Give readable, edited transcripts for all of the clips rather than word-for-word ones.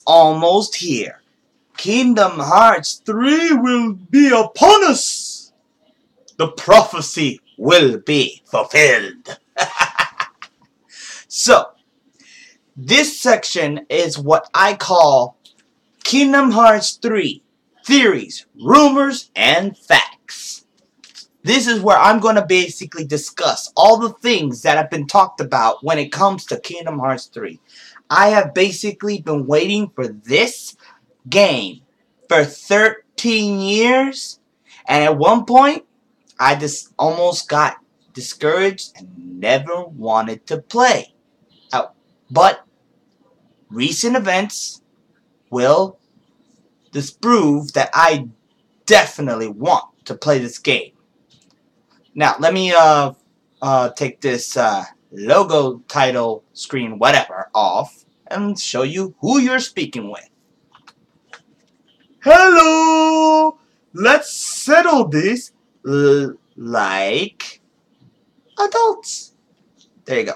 almost here. Kingdom Hearts 3 will be upon us. The prophecy will be fulfilled. So, this section is what I call Kingdom Hearts 3 Theories, Rumors, and Facts. This is where I'm going to basically discuss all the things that have been talked about when it comes to Kingdom Hearts 3. I have basically been waiting for this game for 13 years, and at one point I just almost got discouraged and never wanted to play. But recent events will disprove that I definitely want to play this game. Now let me take this logo, title, screen, whatever off and show you who you're speaking with. Hello! Let's settle this like adults. There you go.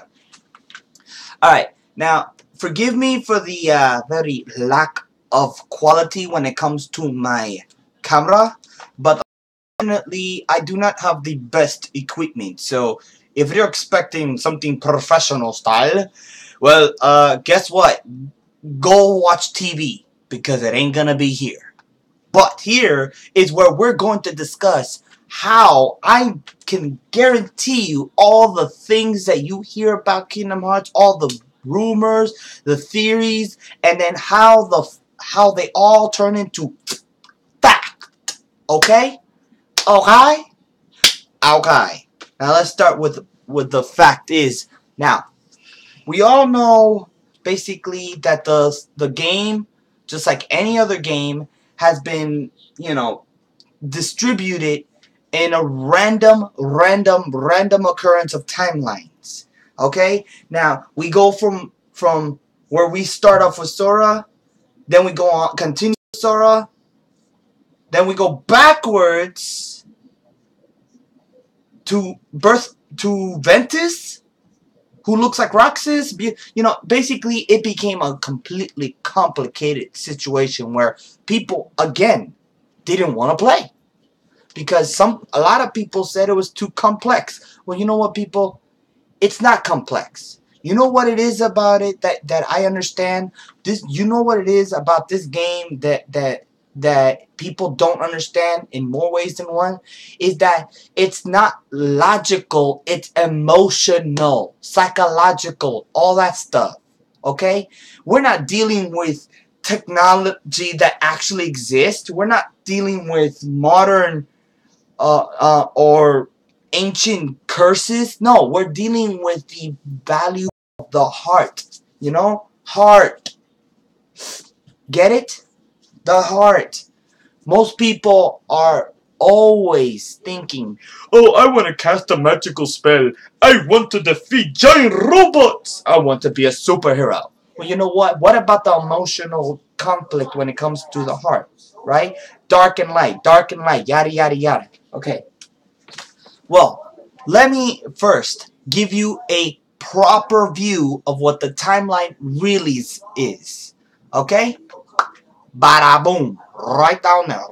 Alright, now forgive me for the very lack of quality when it comes to my camera, but unfortunately I do not have the best equipment. So if you're expecting something professional style, well, guess what? Go watch TV, because it ain't gonna be here. But here is where we're going to discuss how I can guarantee you all the things that you hear about Kingdom Hearts, all the rumors, the theories, and then how they all turn into fact. Okay? Okay? Okay. Now let's start with the fact is, now we all know basically that the game, just like any other game, has been, distributed in a random occurrence of timelines. Okay? Now, we go from where we start off with Sora, then we go on, continue with Sora, then we go backwards to Ventus, who looks like Roxas. Basically it became a completely complicated situation where people, again, didn't want to play. Because a lot of people said it was too complex. Well, you know what, people? It's not complex. You know what it is about it that I understand? You know what it is about this game that people don't understand in more ways than one? Is that it's not logical, it's emotional, psychological, all that stuff. Okay? We're not dealing with technology that actually exists. We're not dealing with modern or ancient curses. No, we're dealing with the value of the heart. Heart. Get it? The heart. Most people are always thinking, oh, I want to cast a magical spell. I want to defeat giant robots. I want to be a superhero. Well, you know what? What about the emotional conflict when it comes to the heart? Right? Dark and light, yada, yada, yada. Okay. Well, let me first give you a proper view of what the timeline really is. Okay? Bada boom. Right down there.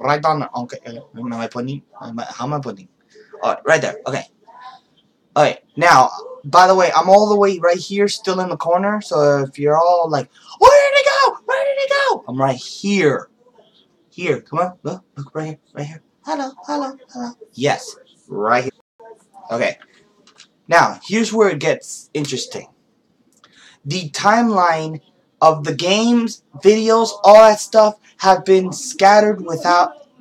Okay. Am I putting? How am I putting? Alright, right there. Okay. Alright. Now, by the way, I'm all the way right here, still in the corner. So if you're all like, where did it go? Where did it go? I'm right here. Here. Come on. Look right here. Right here. Hello. Yes. Right here. Okay. Now, here's where it gets interesting. The timeline of the games, videos, all that stuff have been scattered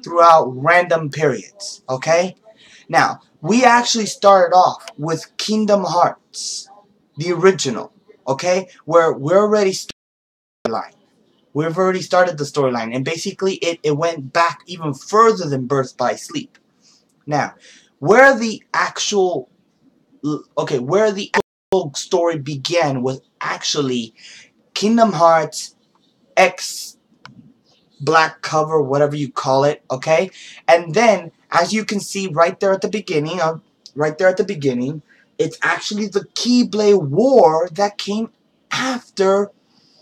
throughout random periods. Okay? Now, we actually started off with Kingdom Hearts, the original. Okay? Where we're already started the line. We've already started the storyline, and basically it went back even further than Birth by Sleep. Now, where the actual story began was actually Kingdom Hearts X black cover, whatever you call it, okay? And then, as you can see right there at the beginning, it's actually the Keyblade War that came after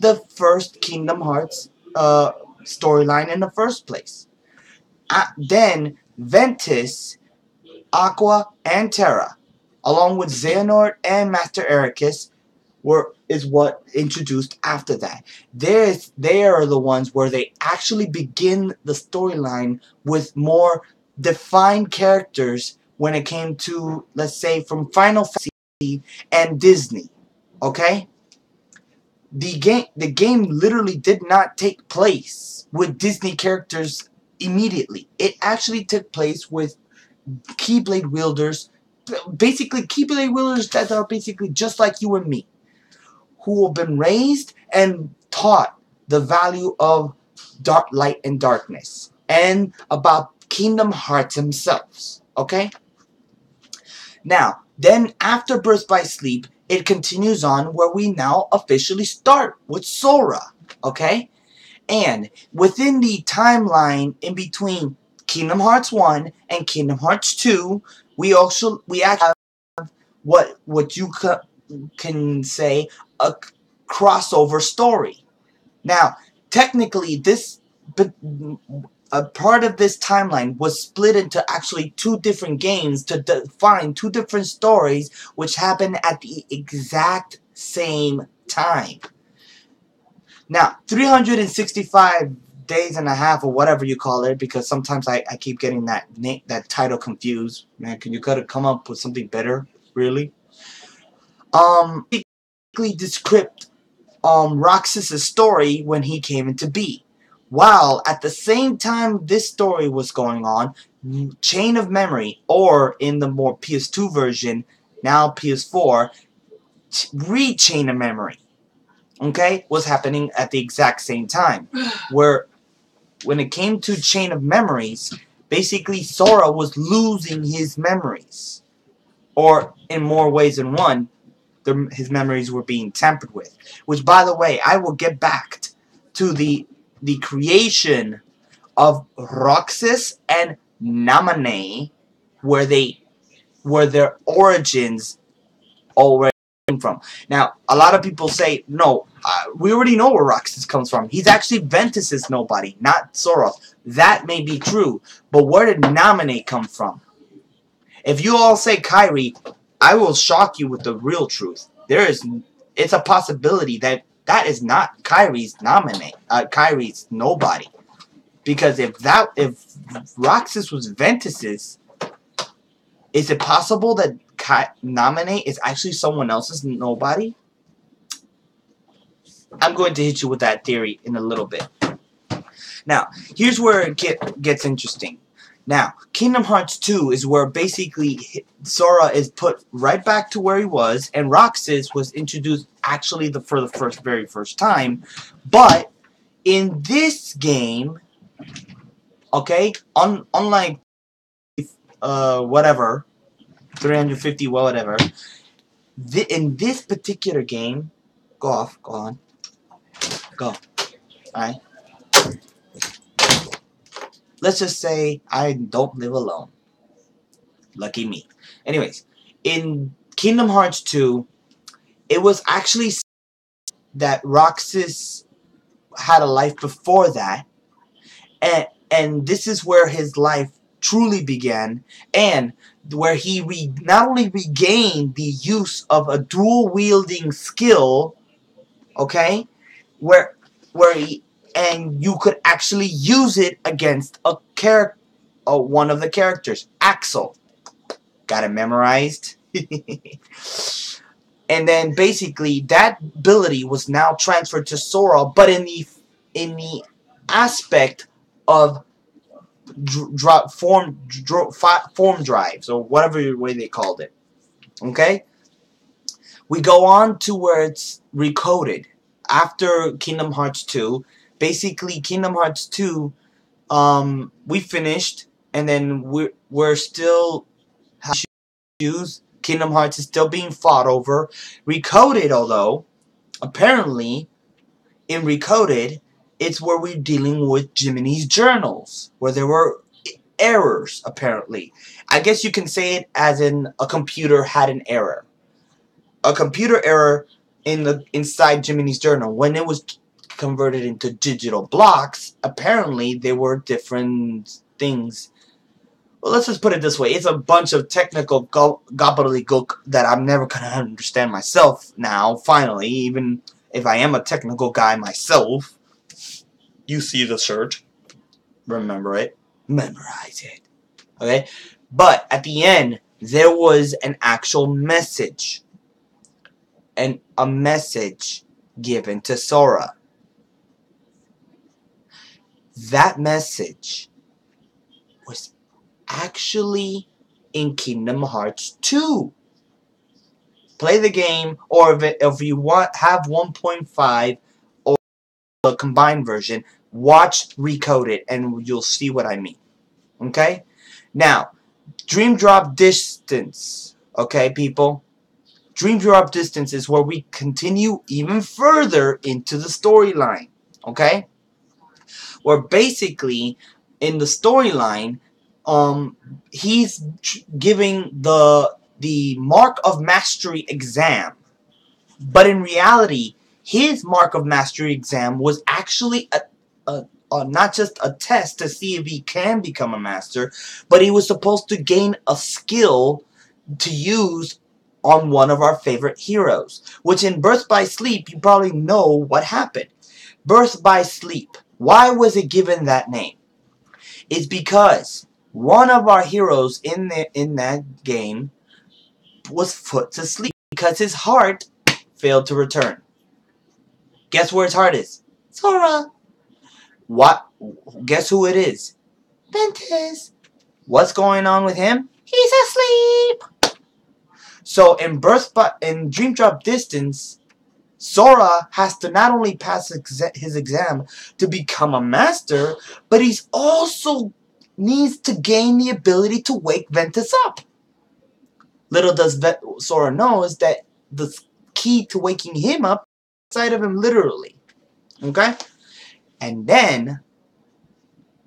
the first Kingdom Hearts storyline in the first place. Then Ventus, Aqua, and Terra, along with Xehanort and Master Ericus, is what introduced after that. They are the ones where they actually begin the storyline with more defined characters when it came to, let's say, from Final Fantasy and Disney. Okay? The game literally did not take place with Disney characters immediately. It actually took place with Keyblade wielders, basically Keyblade wielders that are basically just like you and me, who have been raised and taught the value of dark light and darkness, and about Kingdom Hearts themselves. Okay? Now, then after Birth by Sleep, it continues on where we now officially start with Sora. Okay? And within the timeline in between Kingdom Hearts 1 and Kingdom Hearts 2, we actually have what you can say a crossover story. Now, technically, a part of this timeline was split into actually two different games to define two different stories which happened at the exact same time. Now, 365 days and a half, or whatever you call it, because sometimes I keep getting that title confused. Man, can you come up with something better, really? Basically descript Roxas' story when he came into being. While at the same time this story was going on, Chain of Memory, or in the more PS2 version, now PS4, Chain of Memory, okay, was happening at the exact same time. Where when it came to Chain of Memories, basically Sora was losing his memories. Or in more ways than one, his memories were being tampered with. Which, by the way, I will get back to the creation of Roxas and Namane, where their origins already came from. Now, a lot of people say, no, we already know where Roxas comes from. He's actually Ventus's nobody, not Sephiroth. That may be true, but where did Namane come from? If you all say Kairi, I will shock you with the real truth. It's a possibility that is not Kairi's Kairi's nobody. Because if Roxas was Ventus's, is it possible that Namane is actually someone else's nobody? I'm going to hit you with that theory in a little bit. Now, here's where it gets interesting. Now, Kingdom Hearts 2 is where basically Sora is put right back to where he was, and Roxas was introduced actually for the very first time. But in this game, okay, unlike whatever, 350 whatever, in this particular game, go on, alright? Let's just say I don't live alone. Lucky me. Anyways, in Kingdom Hearts 2, it was actually that Roxas had a life before that, and this is where his life truly began, and where he not only regained the use of a dual-wielding skill, okay, where he, and you could actually use it against one of the characters, Axel. Got it memorized. And then basically that ability was now transferred to Sora, but in the aspect of form drives, or whatever way they called it. Okay? We go on to where it's recoded. After Kingdom Hearts 2, basically Kingdom Hearts 2, we finished, and then we're still having issues. Kingdom Hearts is still being fought over. Recoded, although, apparently, in Recoded, it's where we're dealing with Jiminy's journals, where there were errors, apparently. I guess you can say it as in a computer had an error. A computer error inside Jiminy's journal. When it was converted into digital blocks, apparently they were different things. Well, let's just put it this way. It's a bunch of technical gobbledygook that I'm never going to understand myself now, finally, even if I am a technical guy myself. You see the shirt. Remember it. Memorize it. Okay? But at the end, there was an actual message. And a message given to Sora. That message was actually in Kingdom Hearts 2. Play the game, or if you have 1.5 or the combined version, watch Recode It, and you'll see what I mean. Okay? Now, Dream Drop Distance. Okay, people? Dream Drop Distance is where we continue even further into the storyline. Okay? Where basically, in the storyline, he's giving the Mark of Mastery exam. But in reality, his Mark of Mastery exam was actually not just a test to see if he can become a master, but he was supposed to gain a skill to use on one of our favorite heroes. Which in Birth by Sleep, you probably know what happened. Birth by Sleep. Why was it given that name? It's because one of our heroes in that game was put to sleep because his heart failed to return. Guess where his heart is? Sora. What? Guess who it is? Ventus. What's going on with him? He's asleep. So in Dream Drop Distance, Sora has to not only pass his exam to become a master, but he's also needs to gain the ability to wake Ventus up. Little does Sora know is that the key to waking him up is inside of him literally. Okay? And then,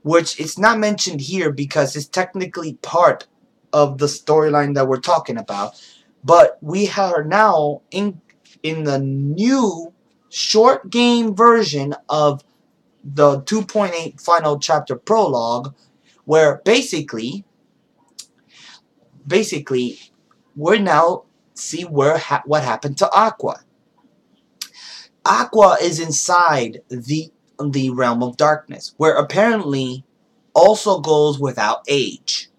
which it's not mentioned here because it's technically part of the storyline that we're talking about, but we are now in the new short game version of the 2.8 final chapter prologue, where basically we're now see what happened to Aqua. Aqua is inside the realm of darkness, where apparently also goes without age,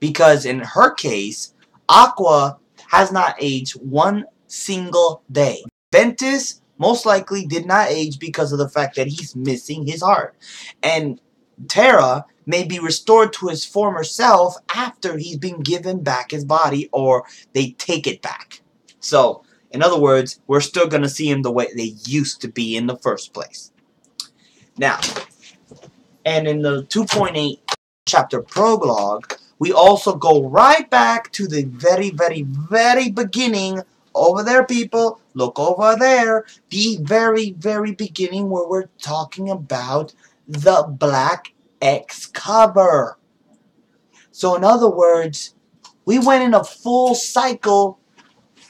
because in her case, Aqua has not aged one single day. Ventus most likely did not age because of the fact that he's missing his heart. And Theyre may be restored to his former self after he's been given back his body, or they take it back. So, in other words, we're still going to see him the way they used to be in the first place. Now, and in the 2.8 chapter prologue, we also go right back to the very, very, very beginning. Over there, people. Look over there. The very, very beginning where we're talking about the Black Xcover. So in other words, we went in a full cycle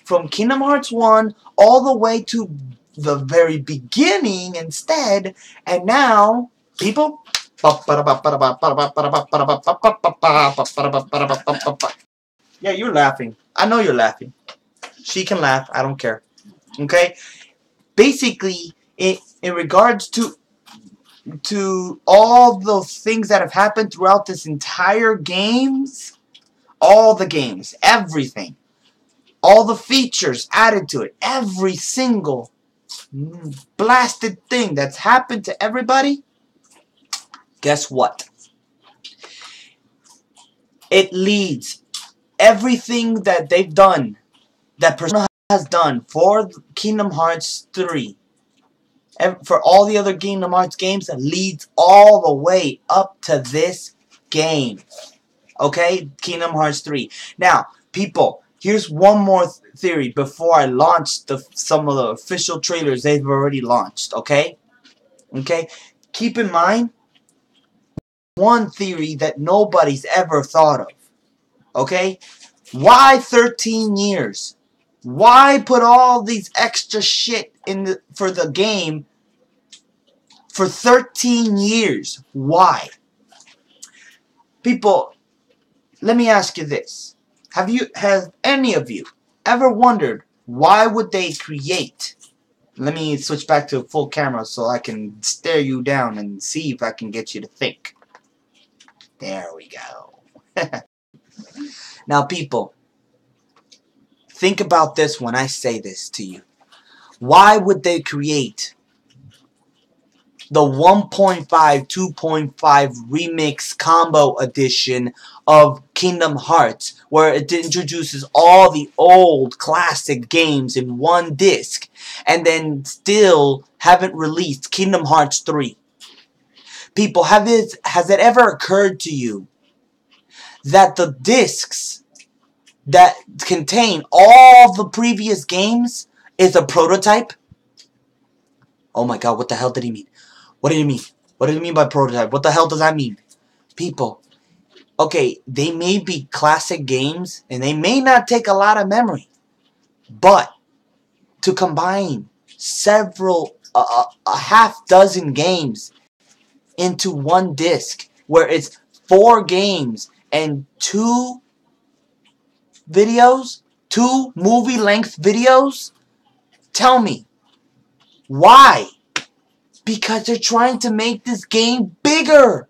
from Kingdom Hearts 1 all the way to the very beginning instead. And now, people... Yeah, you're laughing. I know you're laughing. She can laugh. I don't care. Okay? Basically, in regards to all the things that have happened throughout this entire games, all the games, everything, all the features added to it, every single blasted thing that's happened to everybody, guess what? It leads everything that they've done, that Persona has done for Kingdom Hearts 3, and for all the other Kingdom Hearts games, that leads all the way up to this game. Okay? Kingdom Hearts 3. Now, people, here's one more theory before I launch some of the official trailers they've already launched. Okay? Okay? Keep in mind, one theory that nobody's ever thought of. Okay? Why 13 years? Why put all these extra shit for the game for 13 years. Why? People, let me ask you this. Has any of you ever wondered why would they create? Let me switch back to full camera so I can stare you down and see if I can get you to think. There we go. Now, people, think about this when I say this to you. Why would they create the 1.5, 2.5 remix combo edition of Kingdom Hearts, where it introduces all the old classic games in one disc, and then still haven't released Kingdom Hearts 3? People, has it ever occurred to you that the discs that contain all the previous games is a prototype? Oh my god, what the hell did he mean? What do you mean? What do you mean by prototype? What the hell does that mean? People, okay, they may be classic games, and they may not take a lot of memory, but to combine a half dozen games into one disc, where it's 4 games and 2 videos, 2 movie-length videos, tell me, why? Because they're trying to make this game bigger.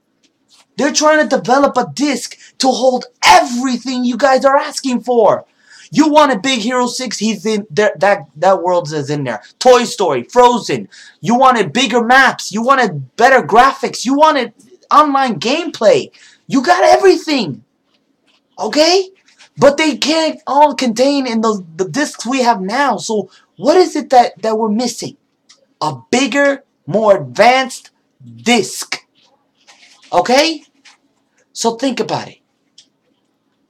They're trying to develop a disc to hold everything you guys are asking for. You wanted Big Hero 6, he's in there. That world is in there. Toy Story, Frozen. You wanted bigger maps. You wanted better graphics. You wanted online gameplay. You got everything. Okay? But they can't all contain in the discs we have now. So what is it that we're missing? A bigger, more advanced disc. Okay? So think about it.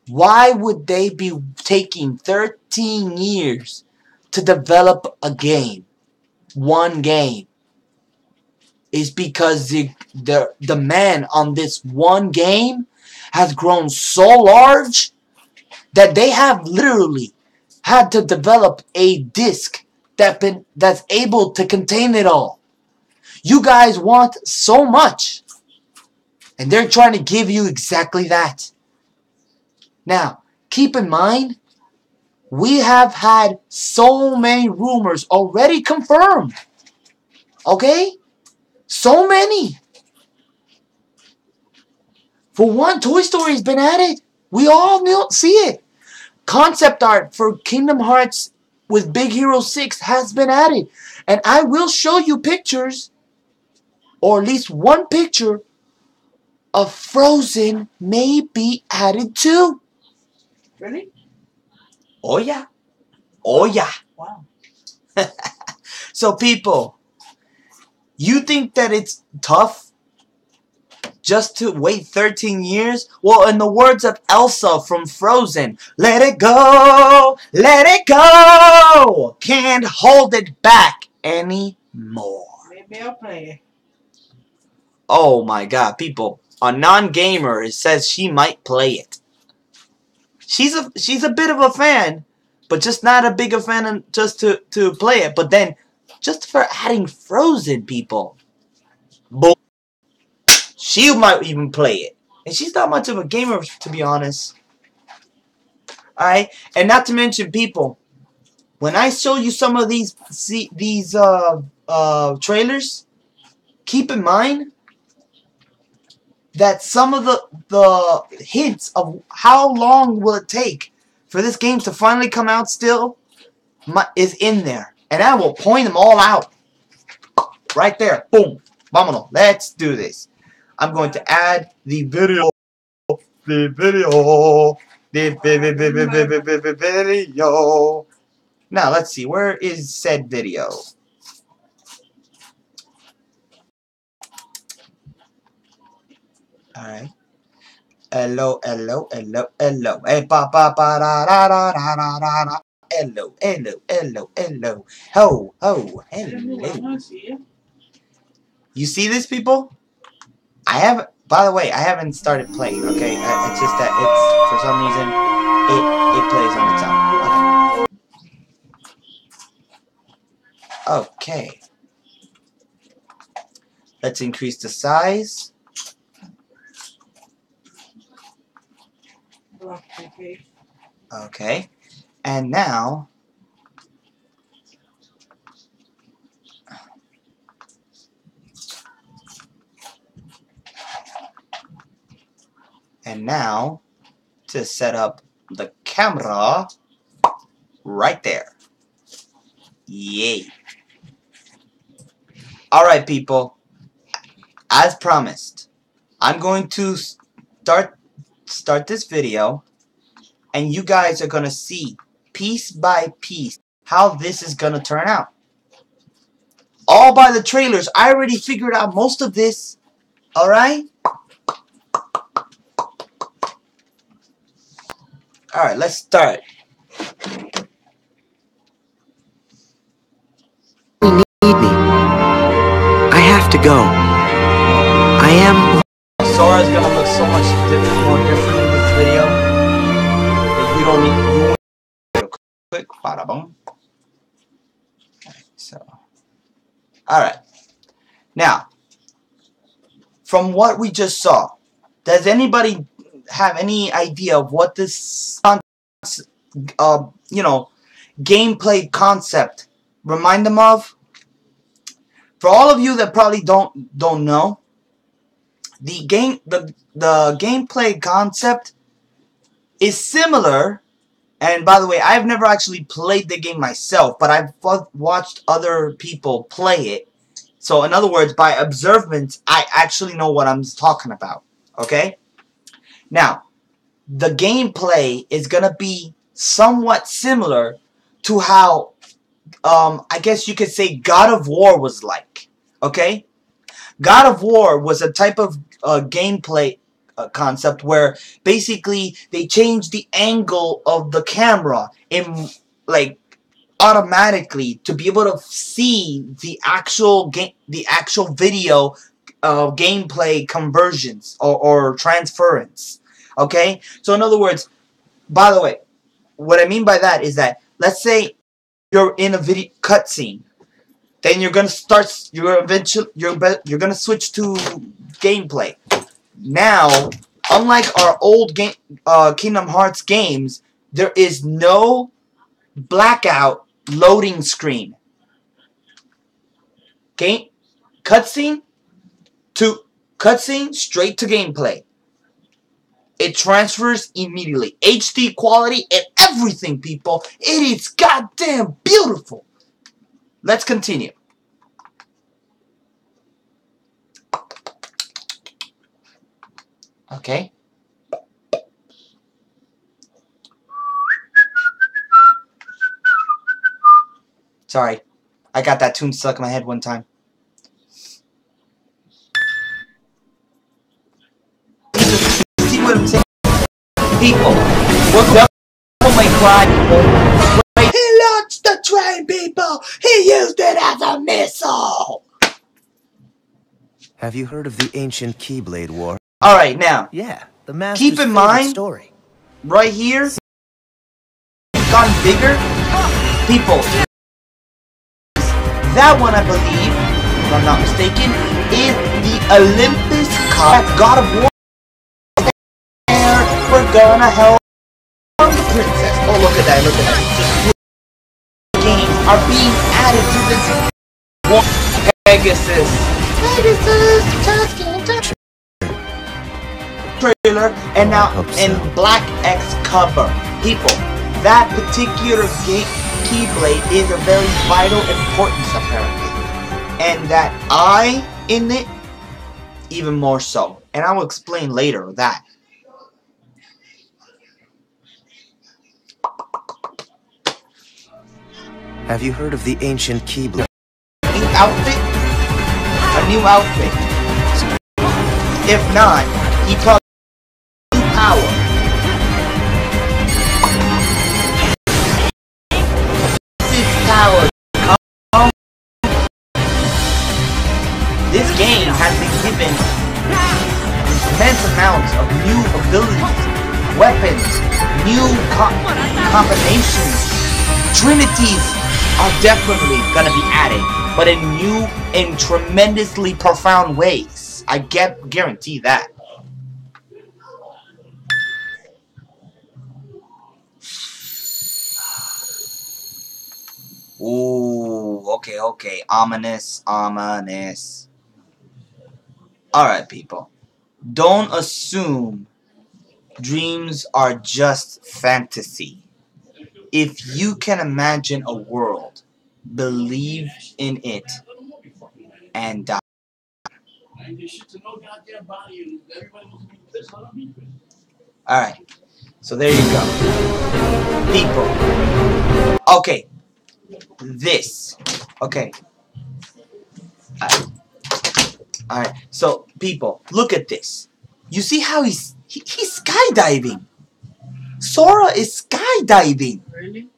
Why would they be taking 13 years to develop a game? One game. It's because the demand on this one game has grown so large that they have literally had to develop a disc that's able to contain it all. You guys want so much, and they're trying to give you exactly that. Now, keep in mind, we have had so many rumors already confirmed. Okay? So many. For one, Toy Story's been added. We all see it. Concept art for Kingdom Hearts with Big Hero 6 has been added. And I will show you pictures, or at least one picture, of Frozen may be added too. Really? Oh yeah. Oh yeah. Wow. So people, you think that it's tough just to wait 13 years? Well, in the words of Elsa from Frozen, let it go, let it go, can't hold it back anymore. Maybe I'll play it. Oh my god, people, a non-gamer says she might play it. She's a bit of a fan, but just not a big a fan just to play it. But then, just for adding Frozen, people, she might even play it. And she's not much of a gamer, to be honest. Alright? And not to mention, people, when I show you some of these trailers, keep in mind that some of the hints of how long will it take for this game to finally come out still is in there. And I will point them all out. Right there. Boom. Vámonos. Let's do this. I'm going to add the video. The video. Now, let's see. Where is said video? Alright. Hello, hello, hello, hello. Hey, pa pa pa da da da da da da da. Hello, hello, hello, hello. Ho, ho, hello. You see this, people? I haven't. By the way, I haven't started playing. Okay, it's just that it's for some reason it plays on its own. Okay. Okay. Let's increase the size. Okay. And now to set up the camera right there. Yay. Alright, people. As promised, I'm going to start this video, and you guys are going to see piece by piece how this is going to turn out. All by the trailers. I already figured out most of this. Alright? Alright, let's start. You need me. I have to go. I am... Sora's gonna look so much more different in this video. That you don't need... quick, bada boom. So... Alright. Now, from what we just saw, does anybody have any idea of what this, gameplay concept remind them of? For all of you that probably don't know, the gameplay concept is similar. And by the way, I've never actually played the game myself, but I've watched other people play it. So in other words, by observance, I actually know what I'm talking about. Okay? Now, the gameplay is going to be somewhat similar to how, I guess you could say God of War was like. Okay? God of War was a type of gameplay concept where basically they changed the angle of the camera in, like, automatically to be able to see the actual video gameplay conversions or transference. Okay? So in other words, by the way, what I mean by that is that, let's say you're in a video cutscene, then you're gonna switch to gameplay. Now, unlike our old Kingdom Hearts games, there is no blackout loading screen. Cutscene straight to gameplay. It transfers immediately. HD quality and everything, people. It is goddamn beautiful. Let's continue. Okay. Sorry. I got that tune stuck in my head one time. See what I'm saying? People, we're Devil May Cry. He launched the train, people! He used it as a missile! Have you heard of the ancient Keyblade War? Alright, now. Yeah, the master's keep in mind, story. Right here, it's gotten bigger. People, that one, I believe, if I'm not mistaken, is the Olympus God of War. We're gonna help the princess. Oh, look at that, look at that. Games are being added to this one. Pegasus, trailer, and now in Black Xcover. People, that particular Keyblade is a very vital importance apparently, and that eye in it even more so, and I will explain later that. Have you heard of the ancient Keyblade? New outfit? A new outfit. If not, he probably new power. This power. This game has been given immense amounts of new abilities, weapons, new combinations, trinities are definitely gonna be added. but in new and tremendously profound ways. I guarantee that. Ooh, okay. Ominous. Alright, people. Don't assume dreams are just fantasy. If you can imagine a world, believe in it, and die. Alright, so there you go. People. Okay. This. Okay. Alright, so people, look at this. You see how he's skydiving. Sora is skydiving. Really?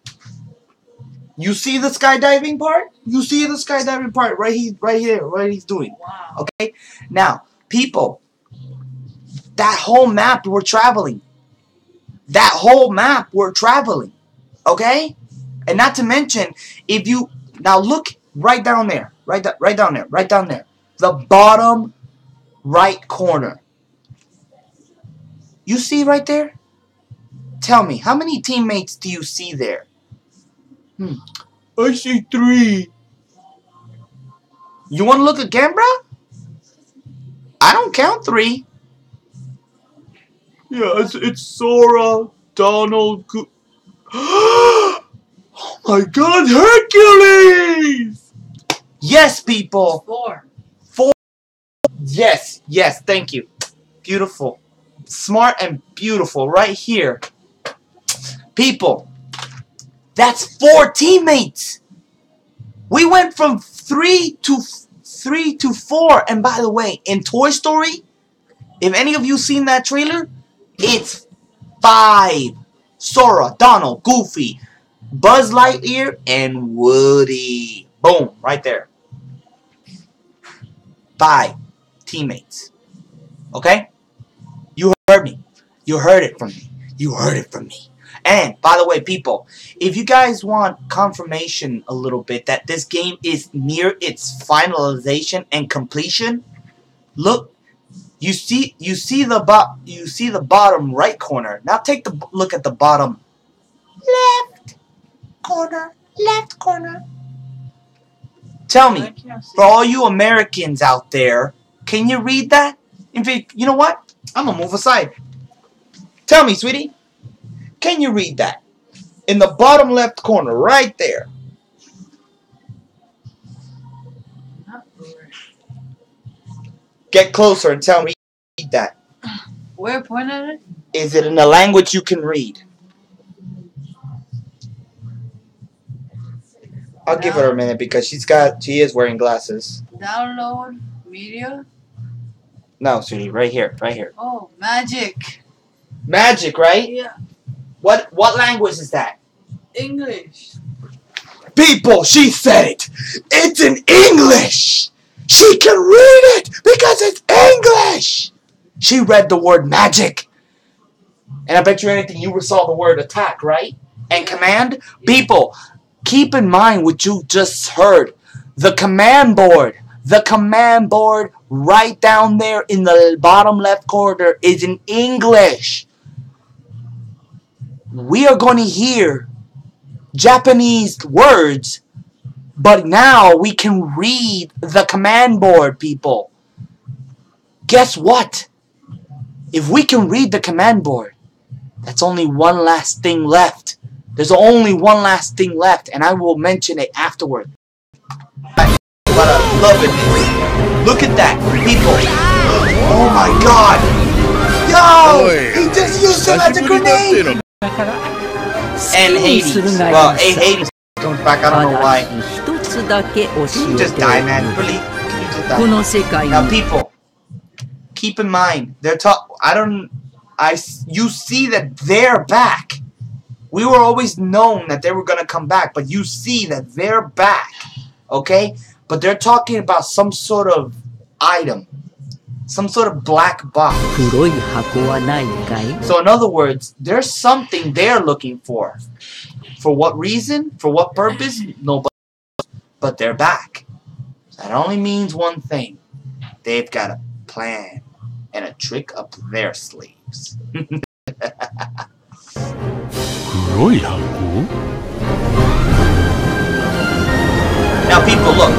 You see the skydiving part? You see the skydiving part right here, what he's doing. Wow. Okay? Now, people, that whole map we're traveling. That whole map we're traveling. Okay? And not to mention, if you now look right down there. Right down there. The bottom right corner. You see right there? Tell me, how many teammates do you see there? I see 3. You want to look again, bro? I don't count 3. Yeah, it's Sora, Donald, oh my God, Hercules! Yes, people. 4. Yes, thank you. Beautiful. Smart and beautiful right here. People, that's 4 teammates. We went from 3 to 4. And by the way, in Toy Story, if any of you seen that trailer, it's 5. Sora, Donald, Goofy, Buzz Lightyear, and Woody. Boom, right there. 5 teammates. Okay? You heard me. You heard it from me. You heard it from me. And, by the way, people, if you guys want confirmation a little bit that this game is near its finalization and completion, look, you see the bottom right corner. Now take the look at the bottom left corner. Tell me, for all you Americans out there, can you read that? In fact, you know what? I'm gonna move aside. Tell me, sweetie. Can you read that? In the bottom left corner, right there. Get closer and tell me read that. Where? Point at it? Is it in a language you can read? I'll give her a minute because she is wearing glasses. Download media? No, sweetie, right here. Oh, magic. Magic, right? Yeah. What language is that? English. People, she said it. It's in English. She can read it because it's English. She read the word magic. And I bet you anything you saw the word attack, right? And command. People, keep in mind what you just heard. The command board right down there in the bottom left corner is in English. We are going to hear Japanese words, but now we can read the command board, people. Guess what? If we can read the command board, that's only one last thing left. There's only one last thing left, and I will mention it afterward. But I love it. Look at that, people. Oh my God. Yo, he just used it as a grenade. And Hades. Well, Hades comes back. I don't know why. Can you just die, man? Really? Can you just die? Now, people, keep in mind, you see that they're back. We were always known that they were gonna come back, but you see that they're back. Okay? But they're talking about some sort of item. Some sort of black box. So in other words, there's something they're looking for. For what reason? For what purpose? Nobody knows. But they're back. That only means one thing. They've got a plan and a trick up their sleeves. Now, people, look.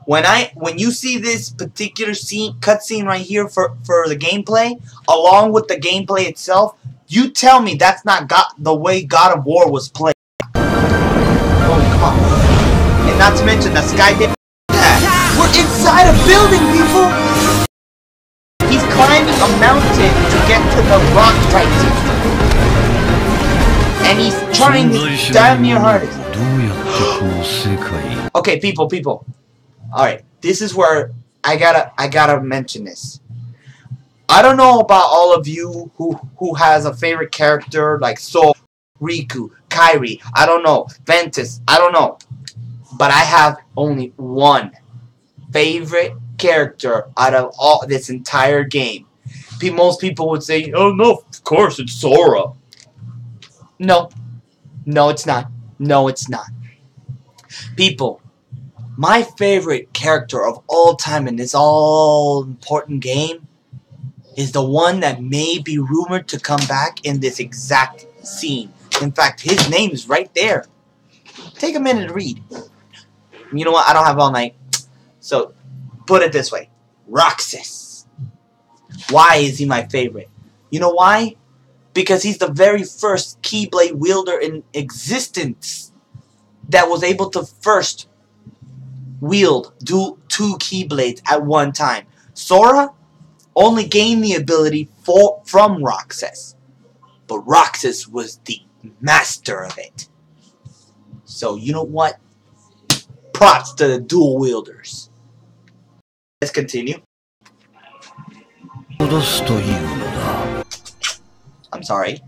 When you see this particular cutscene right here for the gameplay, along with the gameplay itself, you tell me that's not the way God of War was played. Oh, come on. And not to mention the Skydiving. We're inside a building, people! He's climbing a mountain to get to the rock titan. And he's trying his damn near hardest. Okay, people. Alright, this is where I gotta mention this. I don't know about all of you who has a favorite character like Sol, Riku, Kairi, I don't know, Ventus, I don't know. But I have only one favorite character out of all this entire game. Most people would say, oh no, of course it's Sora. No, it's not. No, it's not. People, my favorite character of all time in this all-important game is the one that may be rumored to come back in this exact scene. In fact, his name is right there. Take a minute to read. You know what? I don't have all night. So, put it this way. Roxas. Why is he my favorite? You know why? Because he's the very first Keyblade wielder in existence that was able to first wield two Keyblades at one time. Sora only gained the ability from Roxas, but Roxas was the master of it. So you know what? Props to the dual wielders. Let's continue. I'm sorry.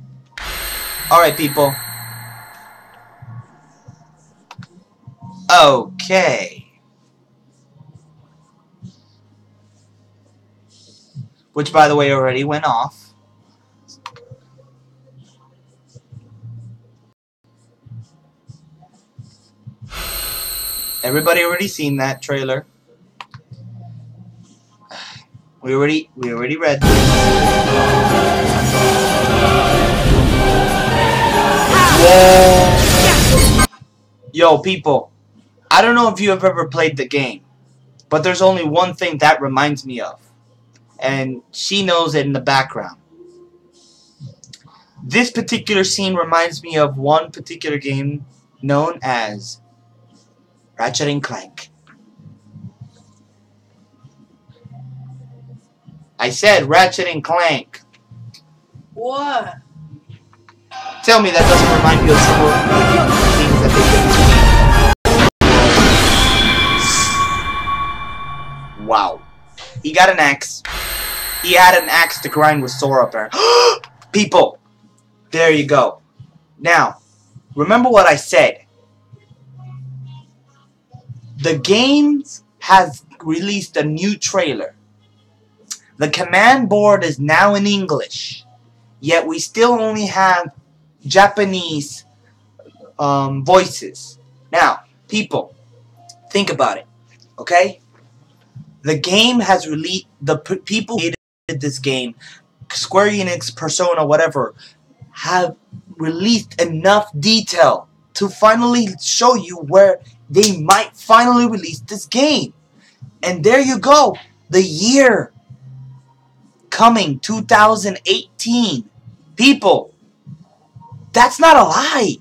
Alright, people. Okay. Which, by the way, already went off. Everybody already seen that trailer. We already read this. Whoa. Yo, people. I don't know if you have ever played the game, but there's only one thing that reminds me of. And she knows it in the background. This particular scene reminds me of one particular game known as Ratchet Clank. I said Ratchet Clank. What? Tell me that doesn't remind you of some of the things that they did. Wow. He got an axe. He had an axe to grind with Sora there. People, there you go. Now, remember what I said. The game has released a new trailer. The command board is now in English. Yet we still only have Japanese voices. Now, people, think about it. Okay? The game has released, the people who created this game, Square Enix, Persona, whatever, have released enough detail to finally show you where they might finally release this game. And there you go. The year coming, 2018. People, that's not a lie.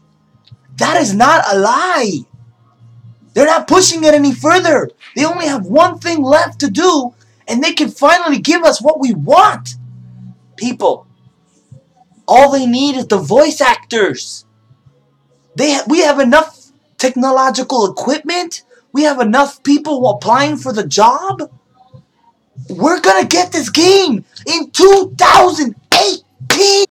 That is not a lie. They're not pushing it any further. They only have one thing left to do, and they can finally give us what we want. People, all they need is the voice actors. We have enough technological equipment. We have enough people applying for the job. We're gonna get this game in 2018.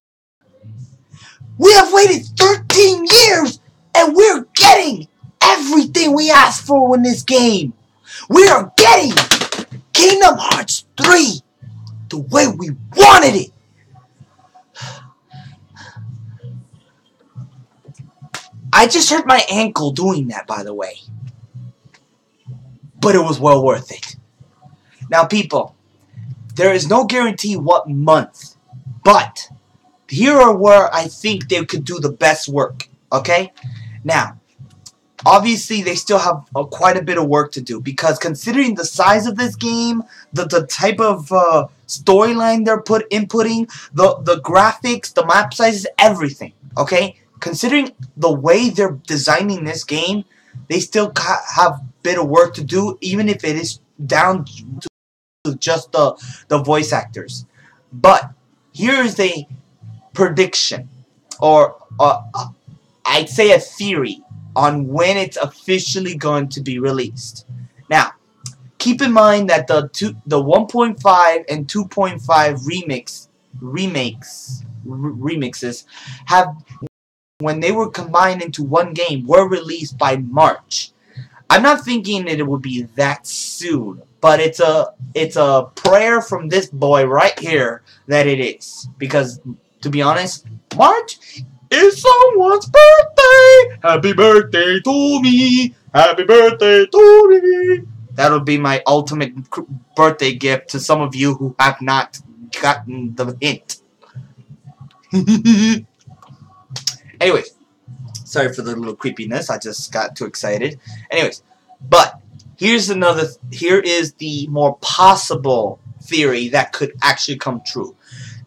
We have waited 13 years, and we're getting everything we asked for in this game. We are getting Kingdom Hearts 3 the way we wanted it. I just hurt my ankle doing that, by the way. but it was well worth it. Now, people, there is no guarantee what month, but here are where I think they could do the best work, okay? Now, obviously, they still have quite a bit of work to do, because considering the size of this game, the type of storyline they're inputting, the graphics, the map sizes, everything, okay? Considering the way they're designing this game, they still have a bit of work to do, even if it is down to just the voice actors. But here is a prediction, or I'd say a theory, on when it's officially going to be released. Now, keep in mind that the 1.5 and 2.5 remixes have, when they were combined into one game, were released by March. I'm not thinking that it would be that soon, but it's a prayer from this boy right here that it is, because to be honest, March is someone's birthday. Happy birthday to me. Happy birthday to me. That'll be my ultimate birthday gift to some of you who have not gotten the hint. Anyways, sorry for the little creepiness. I just got too excited. Anyways, but here is the more possible theory that could actually come true.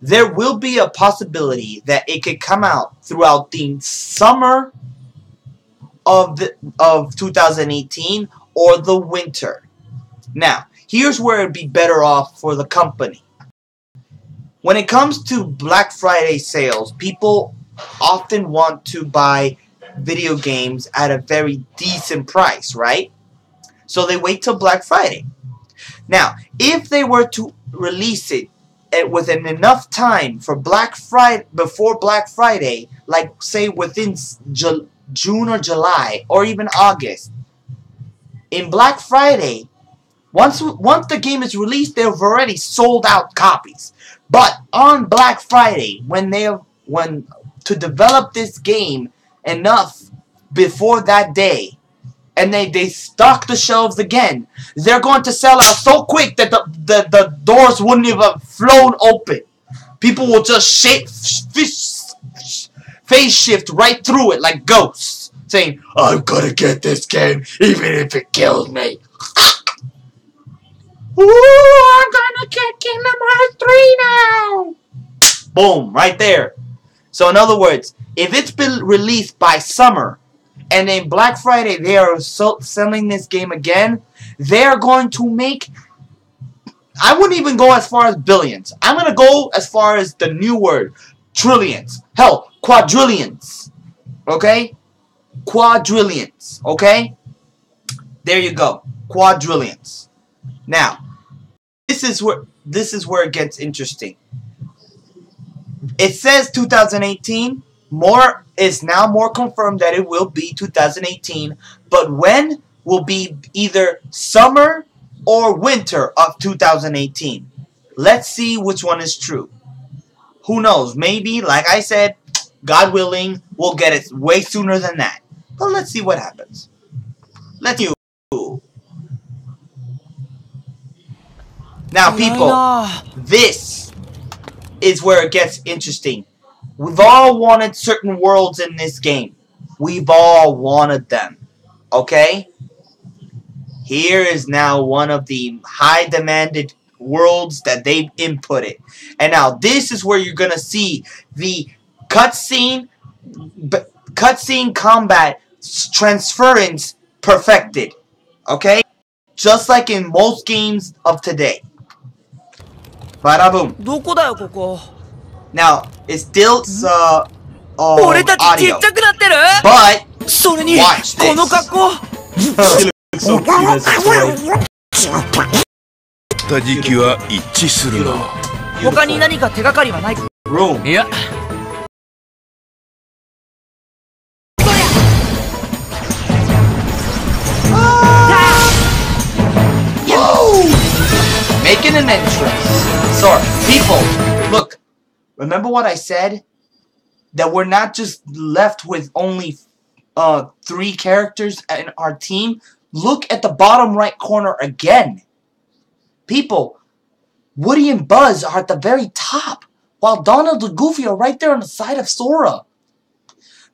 There will be a possibility that it could come out throughout the summer of 2018 or the winter. Now, here's where it'd be better off for the company. When it comes to Black Friday sales, people often want to buy video games at a very decent price, right? So they wait till Black Friday. Now, if they were to release it within enough time for before Black Friday, like say within June or July or even August, in Black Friday, once the game is released, they've already sold out copies. But on Black Friday, to develop this game enough before that day, and they stock the shelves again, they're going to sell out so quick that the doors wouldn't even have flown open. People will just phase shift right through it like ghosts, saying, I'm gonna get this game even if it kills me. Ooh, I'm gonna get Kingdom Hearts 3 now. Boom, right there. So in other words, if it's been released by summer, and then Black Friday they are selling this game again, they are going to make, I wouldn't even go as far as billions. I'm going to go as far as the new word, trillions. Hell, quadrillions. Okay? Quadrillions. Okay? There you go. Quadrillions. Now, this is where it gets interesting. It says 2018. More is now more confirmed that it will be 2018, but when will be either summer or winter of 2018. Let's see which one is true. Who knows? Maybe, like I said, God willing, we'll get it way sooner than that. But let's see what happens. Let's see. Now, people, this is where it gets interesting. We've all wanted certain worlds in this game. We've all wanted them. Okay? Here is now one of the high demanded worlds that they've inputted. And now this is where you're going to see the cutscene combat transference perfected. Okay? Just like in most games of today. Bada boom. Now, it's still audio, but watch this. He looks so cute as a toy. Room. Yeah. Making an entrance. So, people, look. Remember what I said? That we're not just left with only 3 characters in our team. Look at the bottom right corner again. People, Woody and Buzz are at the very top, while Donald and Goofy are right there on the side of Sora.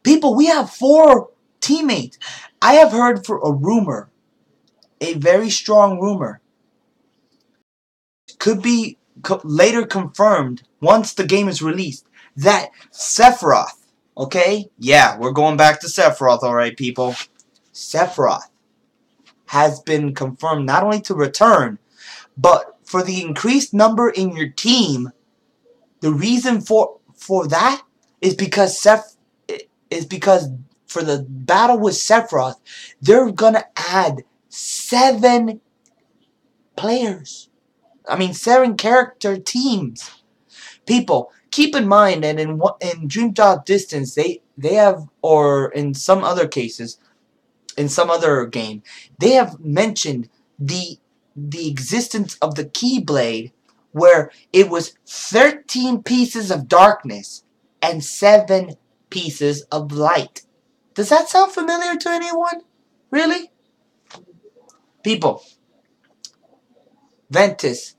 People, we have 4 teammates. I have heard for a rumor, a very strong rumor, could be later confirmed once the game is released, that Sephiroth, okay? Yeah, we're going back to Sephiroth, alright, people. Sephiroth has been confirmed not only to return, but for the increased number in your team. The reason for that is because for the battle with Sephiroth, they're gonna add 7 players. I mean, 7 character teams. People, keep in mind that in Dream Drop Distance, they have, or in some other cases, in some other game, they have mentioned the existence of the Keyblade, where it was 13 pieces of darkness and 7 pieces of light. Does that sound familiar to anyone? Really? People, Ventus,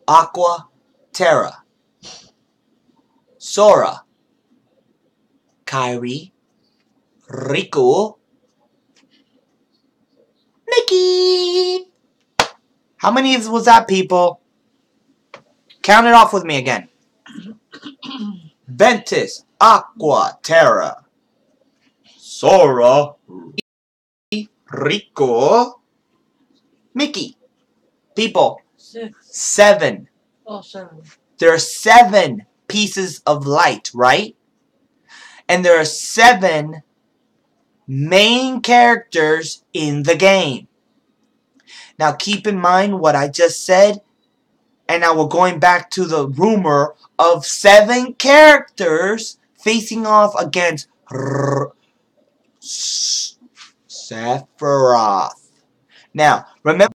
Aqua, Terra, Sora, Kairi, Riku, Mickey. How many was that, people? Count it off with me again. Ventus, Aqua, Terra, Sora, Rico, Mickey. People, 6. 7. Oh, 7. There are 7 pieces of light, right? And there are 7 main characters in the game. Now keep in mind what I just said. And now we're going back to the rumor of 7 characters facing off against Sephiroth. Now, remember,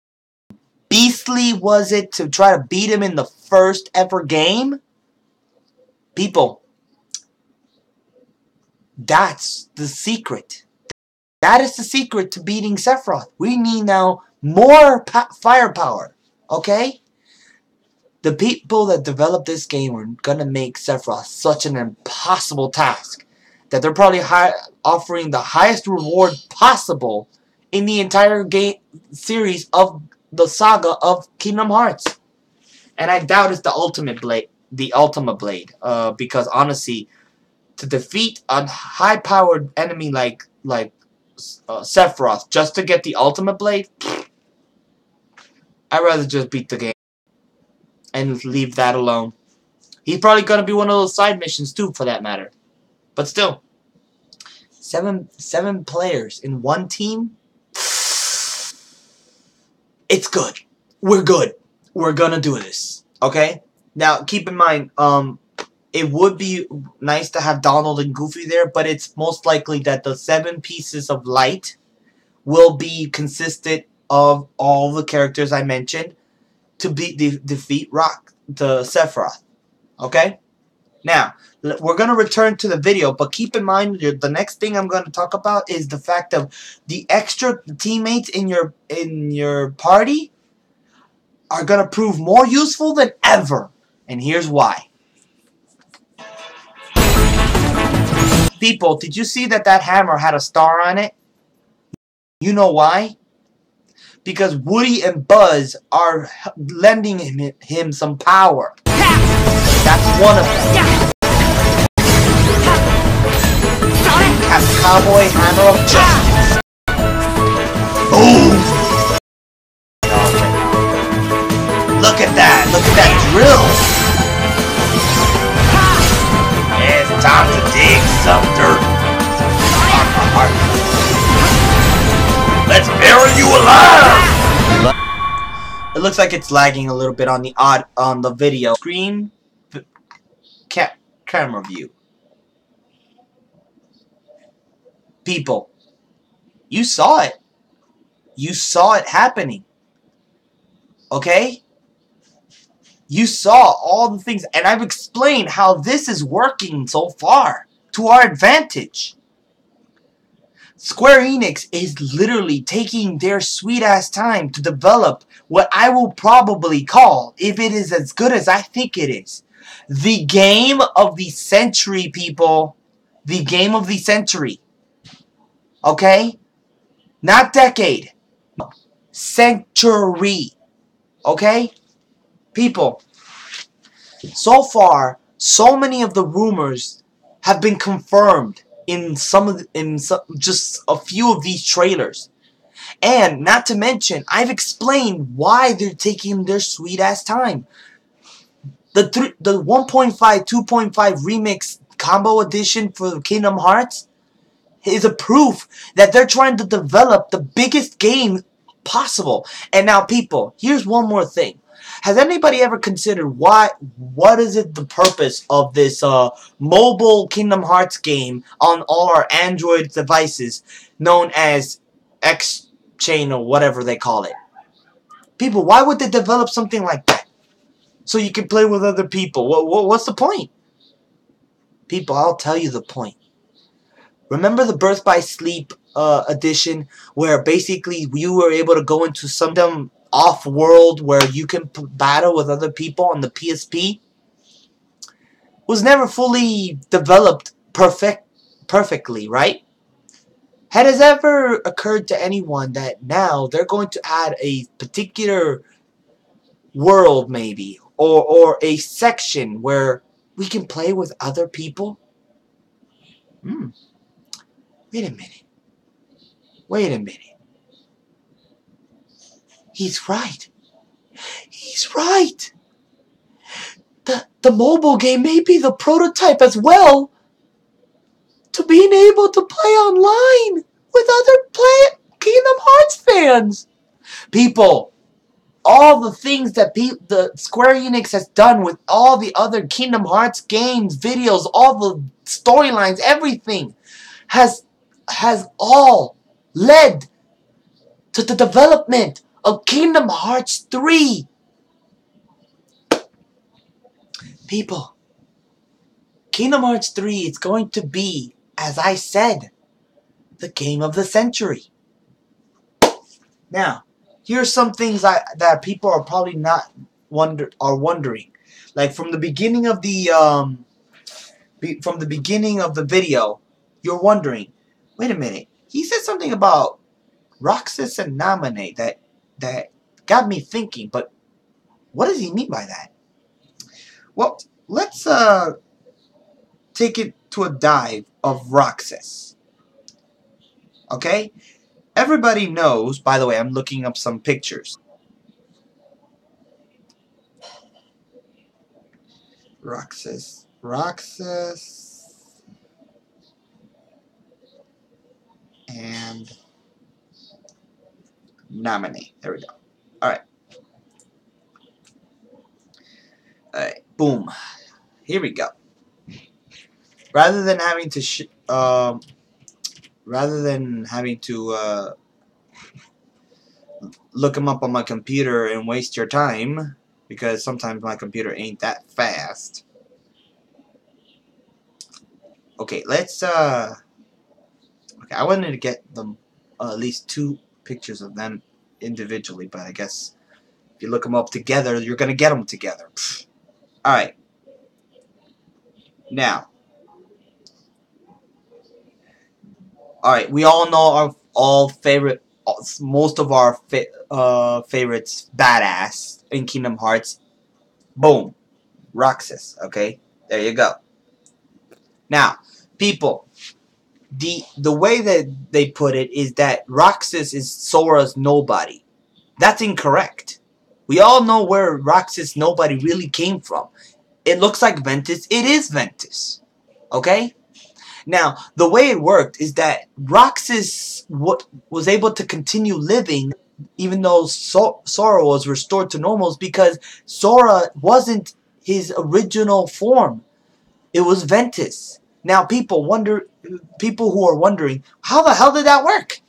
beastly was it to try to beat him in the first ever game? People, that's the secret. That is the secret to beating Sephiroth. We need now more firepower, okay? The people that developed this game are going to make Sephiroth such an impossible task that they're probably offering the highest reward possible in the entire game series of the saga of Kingdom Hearts. And I doubt it's the Ultimate Blade, because honestly, to defeat a high-powered enemy like Sephiroth just to get the Ultimate Blade, I'd rather just beat the game and leave that alone. He's probably going to be one of those side missions too, for that matter. But still, 7 players in one team. It's good. We're good. We're gonna do this. Okay? Now, keep in mind, it would be nice to have Donald and Goofy there, but it's most likely that the 7 pieces of light will be consistent of all the characters I mentioned to defeat the Sephiroth. Okay? Now, we're going to return to the video, but keep in mind the next thing I'm going to talk about is the fact of the extra teammates in your party are going to prove more useful than ever. And here's why. People, did you see that hammer had a star on it? You know why? Because Woody and Buzz are lending him some power. That's one of them. Cowboy Hammer of Justice. Boom! Look at that! Look at that drill! It's time to dig some dirt. Let's bury you alive! It looks like it's lagging a little bit on the video screen. Camera view. People, you saw it. You saw it happening. Okay? You saw all the things, and I've explained how this is working so far to our advantage. Square Enix is literally taking their sweet-ass time to develop what I will probably call, if it is as good as I think it is, the game of the century, people. The game of the century. Okay? Not decade. Century. Okay? People, so far, so many of the rumors have been confirmed in just a few of these trailers. And not to mention, I've explained why they're taking their sweet ass time. The 1.5, 2.5 remix combo edition for Kingdom Hearts is a proof that they're trying to develop the biggest game possible. And now, people, here's one more thing. Has anybody ever considered what is it the purpose of this mobile Kingdom Hearts game on all our Android devices known as X-Chain or whatever they call it? People, why would they develop something like that? So you can play with other people. What's the point? People, I'll tell you the point. Remember the Birth by Sleep edition where basically you were able to go into some off-world where you can battle with other people on the PSP? Was never fully developed perfectly, right? Had it ever occurred to anyone that now they're going to add a particular world maybe or a section where we can play with other people? Wait a minute. Wait a minute. He's right. He's right. The mobile game may be the prototype as well to being able to play online with other Kingdom Hearts fans. People, all the things that the Square Enix has done with all the other Kingdom Hearts games, videos, all the storylines, everything has all led to the development of Kingdom Hearts 3. People, Kingdom Hearts 3 is going to be, as I said, the game of the century. Now, here's some things that people are probably not wondering. Like from the beginning of the video, you're wondering, wait a minute, he said something about Roxas and Namine that got me thinking, but what does he mean by that? Well, let's take it to a dive of Roxas. Okay? Everybody knows, by the way, I'm looking up some pictures. Roxas and Namine. There we go. Alright. Alright, boom. Here we go. Rather than having to look them up on my computer and waste your time, because sometimes my computer ain't that fast. Okay, let's okay, I wanted to get them at least 2 pictures of them individually, but I guess if you look them up together, you're gonna get them together. Alright. Now, alright, we all know most of our favorites badass in Kingdom Hearts. Boom. Roxas, okay? There you go. Now, people, the way that they put it is that Roxas is Sora's nobody. That's incorrect. We all know where Roxas nobody really came from. It looks like Ventus. It is Ventus. Okay? Now, the way it worked is that Roxas was able to continue living even though Sora was restored to normals, because Sora wasn't his original form. It was Ventus. Now, people who are wondering, how the hell did that work?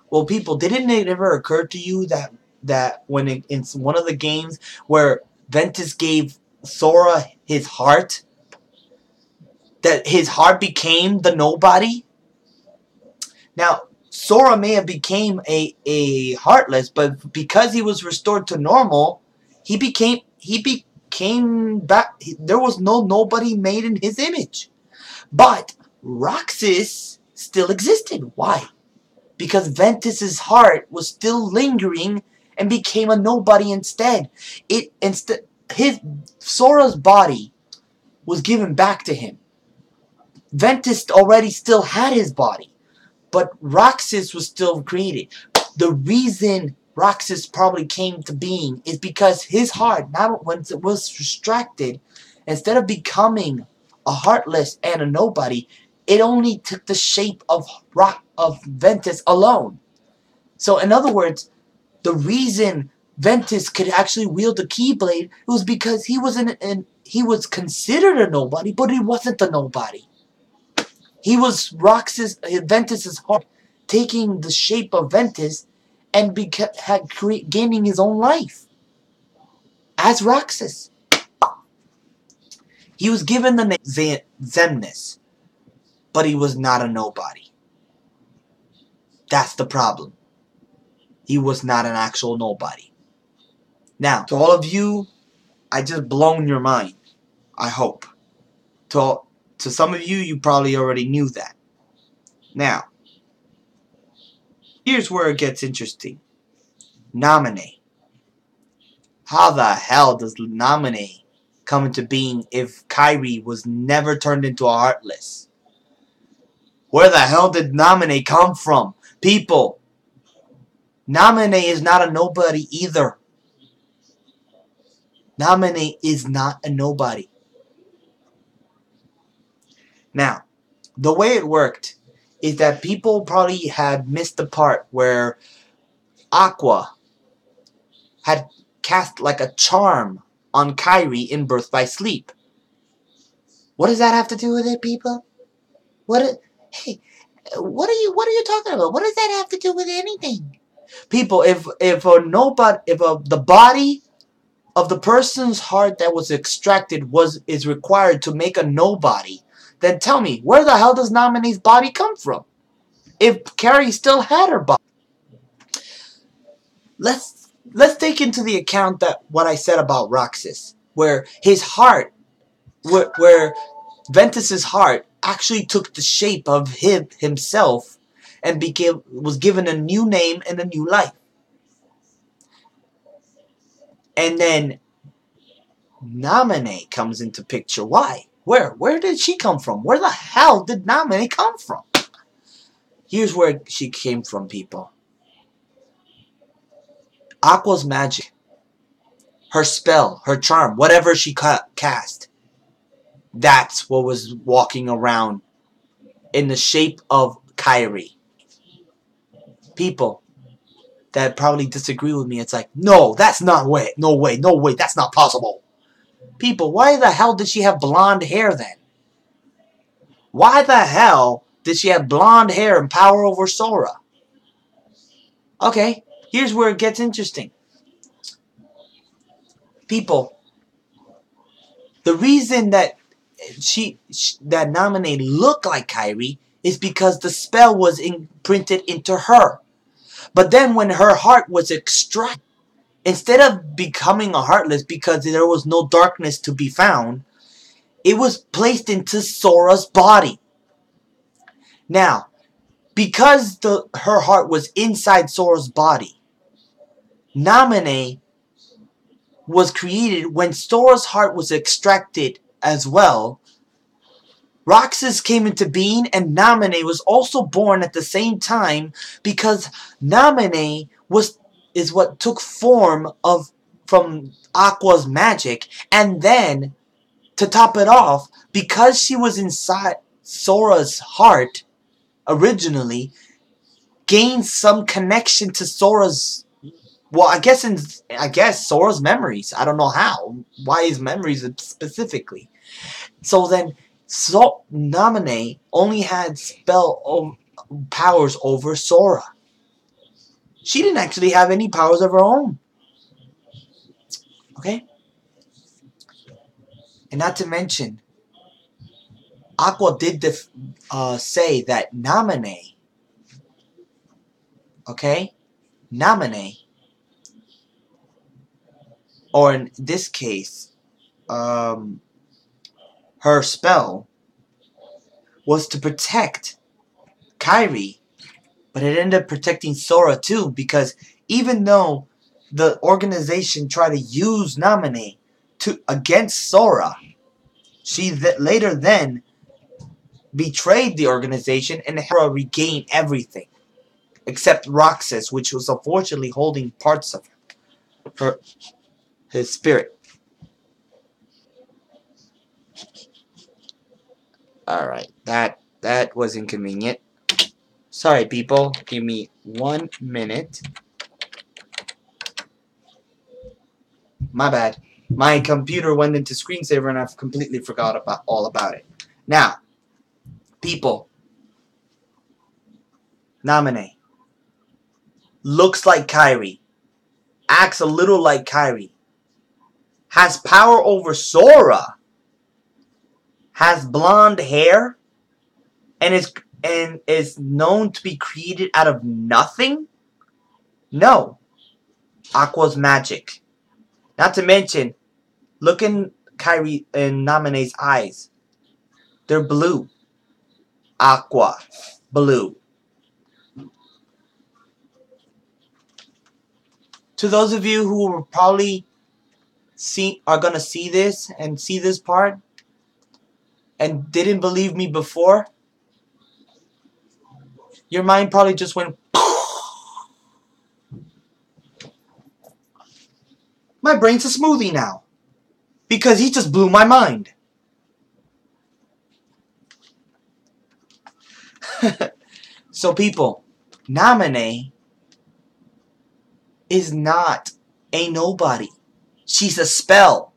Well, people, didn't it ever occur to you that when in one of the games where Ventus gave Sora his heart, that his heart became the nobody? Now, Sora may have became a Heartless, but because he was restored to normal, he became back. There was nobody made in his image. But Roxas still existed. Why? Because Ventus's heart was still lingering and became a nobody instead. Sora's body was given back to him. Ventus already still had his body, but Roxas was still created. The reason Roxas probably came to being is because his heart, not once it was distracted, instead of becoming a Heartless and a nobody, it only took the shape of Ventus alone. So in other words, the reason Ventus could actually wield the Keyblade was because he was considered a nobody, but he wasn't a nobody. He was Ventus's heart taking the shape of Ventus and gaining his own life as Roxas. He was given the name Xemnas, but he was not a nobody. That's the problem. He was not an actual nobody. Now, to all of you, I just blown your mind. I hope. To some of you, you probably already knew that. Now, here's where it gets interesting. Nominate. How the hell does Nominate come into being if Kairi was never turned into a Heartless? Where the hell did Nominate come from? People, Nominate is not a nobody either. Nominate is not a nobody. Now, the way it worked is that people probably had missed the part where Aqua had cast like a charm on Kairi in Birth by Sleep. What does that have to do with it, people? What are you talking about? What does that have to do with anything? People, if the body of the person's heart that was extracted is required to make a nobody, then tell me, where the hell does Nominee's body come from? If Kairi still had her body. Let's take into the account that what I said about Roxas, where his heart, where Ventus's heart actually took the shape of himself and was given a new name and a new life. And then Nominee comes into picture. Why? Where did she come from? Where the hell did Nominee come from? Here's where she came from, people. Aqua's magic, her spell, her charm, whatever she cast, that's what was walking around in the shape of Kairi. People that probably disagree with me, it's like, no, that's not way, no way, that's not possible. People, why the hell did she have blonde hair then? Why the hell did she have blonde hair and power over Sora? Okay, here's where it gets interesting. People, the reason that that Nominee looked like Kairi is because the spell was imprinted into her. But then when her heart was extracted, instead of becoming a Heartless because there was no darkness to be found, it was placed into Sora's body. Now, because her heart was inside Sora's body, Nominee was created when Sora's heart was extracted as well. Roxas came into being and Nominee was also born at the same time because Nominee is what took form from Aqua's magic, and then to top it off, because she was inside Sora's heart originally, gained some connection to Sora's, well, I guess Sora's memories. I don't know how. Why his memories specifically. So then Nominee only had spell powers over Sora. She didn't actually have any powers of her own. Okay? And not to mention, Aqua did say that Nominee Okay? Namine, or in this case, her spell was to protect Kairi, but it ended up protecting Sora too, because even though the organization tried to use Namine against Sora, she later then betrayed the organization and Sora regained everything except Roxas, which was unfortunately holding parts of his spirit. Alright, that was inconvenient. Sorry, people. Give me 1 minute. My bad. My computer went into screensaver and I've completely forgot all about it. Now, people. Namine. Looks like Kairi. Acts a little like Kairi. Has power over Sora. Has blonde hair. And is known to be created out of nothing? No. Aqua's magic. Not to mention, look in Kairi and Namine's eyes. They're blue. Aqua. Blue. To those of you who will probably are gonna see this and see this part and didn't believe me before, your mind probably just went. My brain's a smoothie now because he just blew my mind. So people, Namine is not a nobody. She's a spell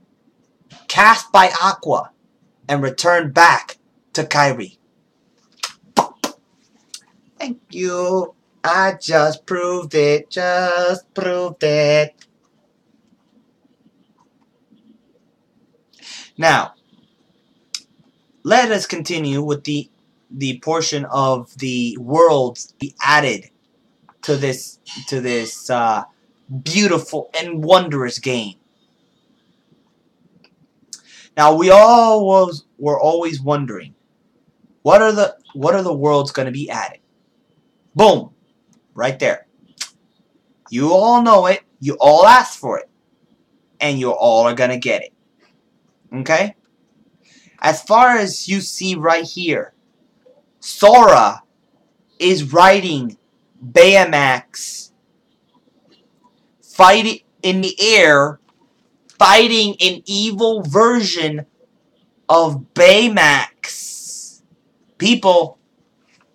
cast by Aqua and returned back to Kairi. Thank you. I just proved it. Just proved it. Now, let us continue with the portion of the worlds we added to this beautiful and wondrous game. Now, we were always wondering, what are the worlds going to be added? Boom, right there. You all know it. You all asked for it, and you all are going to get it. Okay? As far as you see right here, Sora is riding Baymax, fighting in the air, fighting an evil version of Baymax. People,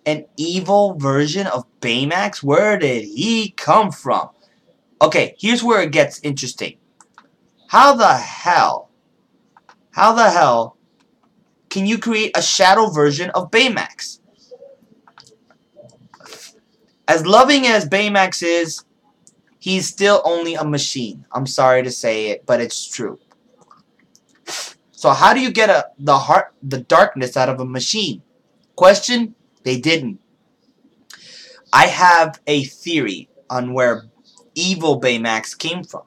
an evil version of Baymax? Where did he come from? Okay, here's where it gets interesting. How the hell can you create a shadow version of Baymax? As loving as Baymax is, he's still only a machine. I'm sorry to say it, but it's true. So how do you get the darkness out of a machine? Question? They didn't. I have a theory on where evil Baymax came from.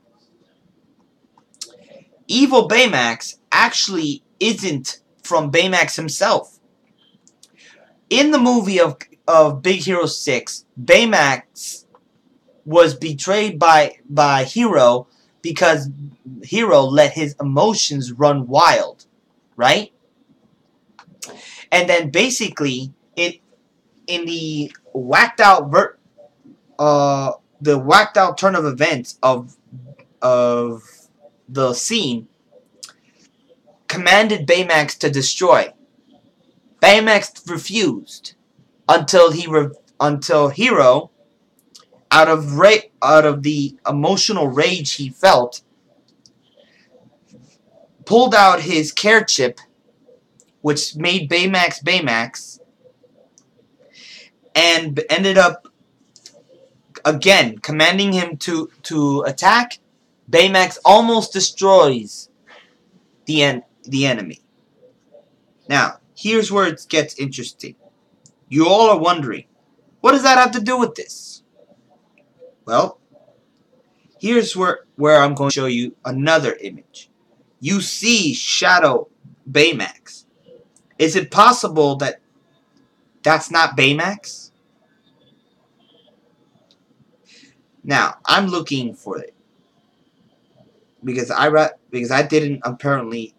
Evil Baymax actually isn't from Baymax himself. In the movie of Big Hero 6, Baymax was betrayed by Hero because Hero let his emotions run wild, right? And then basically in the whacked out turn of events of the scene, commanded Baymax to destroy. Baymax refused until Hero, out of the emotional rage he felt, pulled out his care chip, which made Baymax Baymax, and ended up again commanding him to attack. Baymax almost destroys the enemy. Now, here's where it gets interesting. You all are wondering, what does that have to do with this? Well, here's where I'm going to show you another image. You see Shadow Baymax. Is it possible that that's not Baymax? Now, I'm looking for it. Because I didn't apparently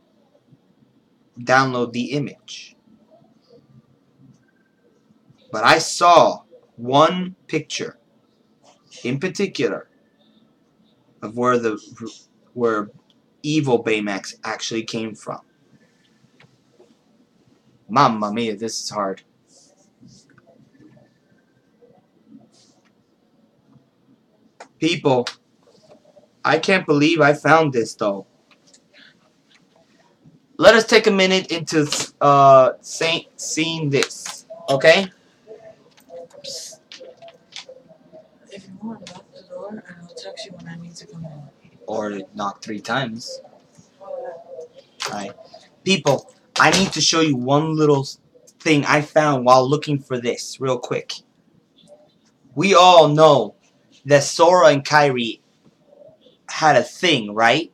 download the image. But I saw one picture in particular of where evil Baymax actually came from. Mamma mia, this is hard. People, I can't believe I found this though. Let us take a minute into seeing this, okay? If you want, lock the door and I'll text you when I need to come in. Or knock 3 times. Alright. People, I need to show you one little thing I found while looking for this real quick. We all know that Sora and Kairi had a thing, right?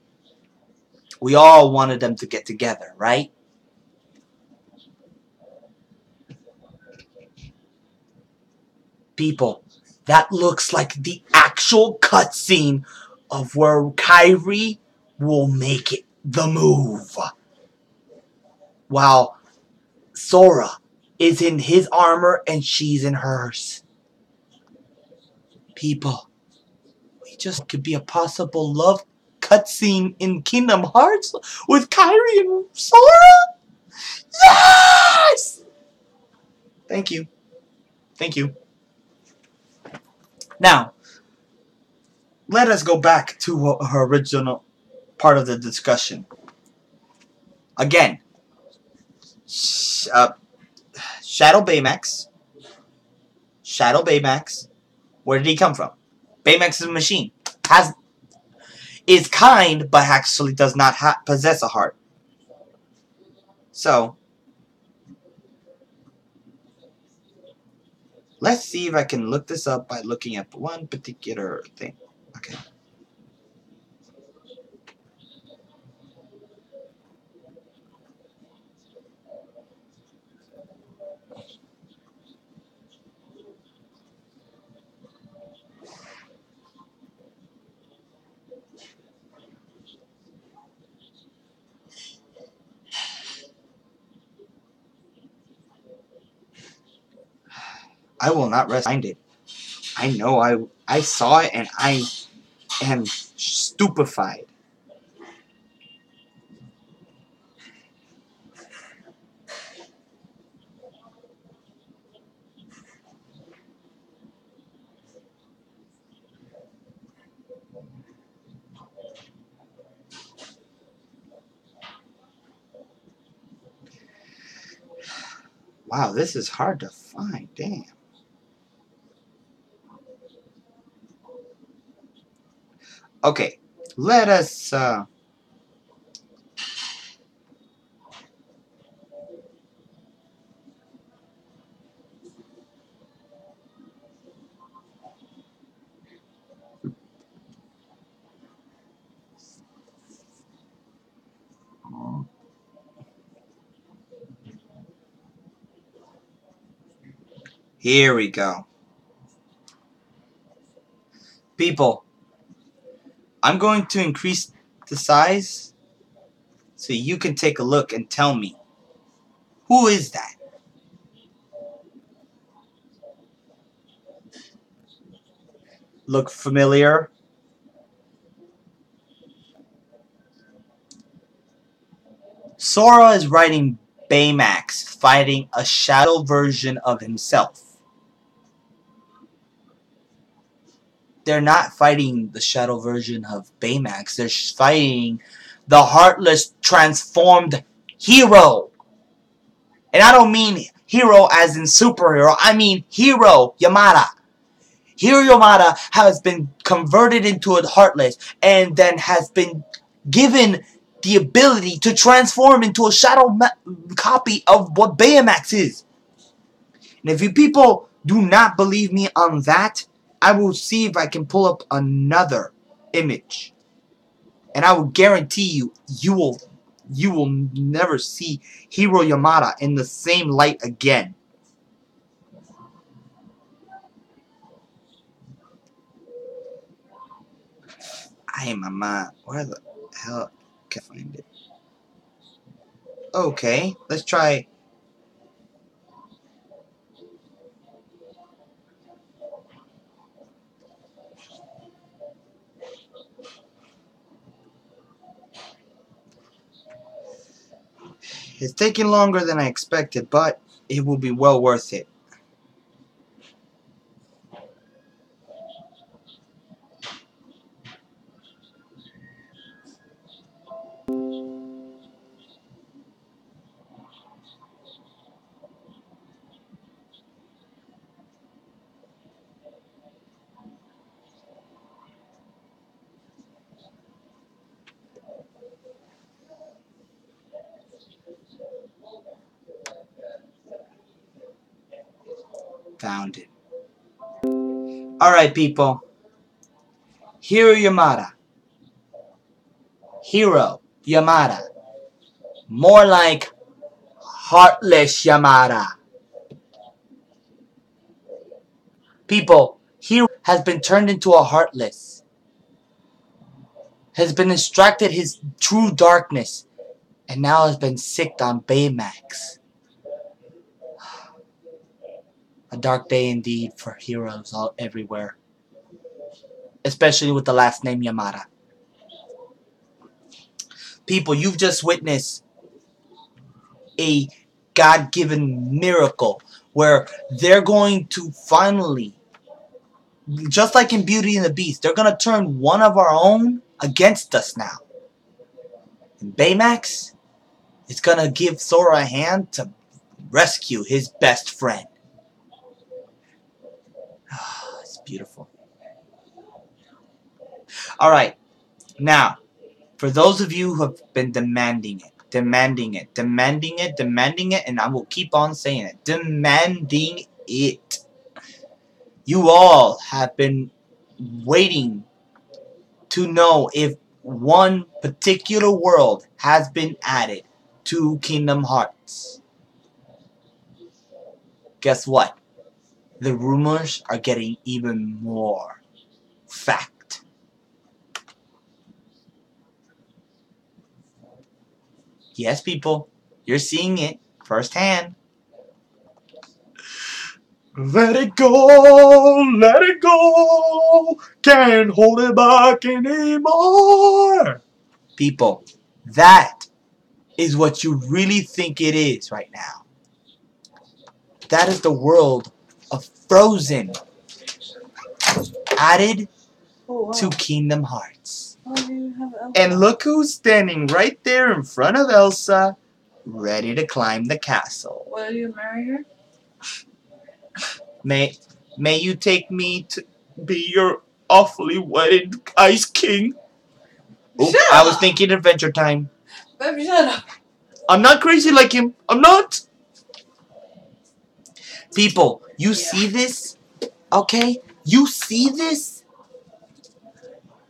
We all wanted them to get together, right? People, that looks like the actual cutscene of where Kairi will make it the move. While Sora is in his armor and she's in hers. People, we just could be a possible love cutscene in Kingdom Hearts with Kairi and Sora? Yes! Thank you. Thank you. Now, let us go back to her original part of the discussion. Again, Shadow Baymax. Shadow Baymax. Where did he come from? Baymax is a machine. Is kind, but actually does not possess a heart. So, let's see if I can look this up by looking at one particular thing. Okay. I will not rest behind it. I know I saw it and I am stupefied. Wow, this is hard to find. Damn. Okay, let us here we go. People, I'm going to increase the size so you can take a look and tell me, who is that? Look familiar? Sora is riding Baymax, fighting a shadow version of himself. They're not fighting the shadow version of Baymax. They're fighting the heartless transformed hero. And I don't mean hero as in superhero. I mean hero Yamada. Hero Yamada has been converted into a heartless and then has been given the ability to transform into a shadow copy of what Baymax is. And if you people do not believe me on that, I will see if I can pull up another image. And I will guarantee you, you will never see Hiro Yamada in the same light again. Ay, mama, where the hell can I find it? Okay, let's try. It's taking longer than I expected, but it will be well worth it. Found it. Alright, people. Hiro Yamada. Hiro Yamada. More like Heartless Yamada. People, Hiro has been turned into a Heartless. Has been extracted his true darkness. And now has been sicked on Baymax. A dark day indeed for heroes all everywhere. Especially with the last name Yamada. People, you've just witnessed a God-given miracle where they're going to finally, just like in Beauty and the Beast, they're going to turn one of our own against us now. And Baymax is going to give Thor a hand to rescue his best friend. It's beautiful. Alright, now, for those of you who have been demanding it, and I will keep on saying it, demanding it. You all have been waiting to know if one particular world has been added to Kingdom Hearts. Guess what? The rumors are getting even more fact. Yes, people, you're seeing it firsthand. Let it go, can't hold it back anymore. People, that is what you really think it is right now. That is the world of Frozen added to Kingdom Hearts. And look who's standing right there in front of Elsa, ready to climb the castle. Will you marry her? May you take me to be your awfully wedded Ice King? Oops, I was thinking Adventure Time. Baby, shut up. I'm not crazy like him. I'm not. People, you see this? Okay? You see this?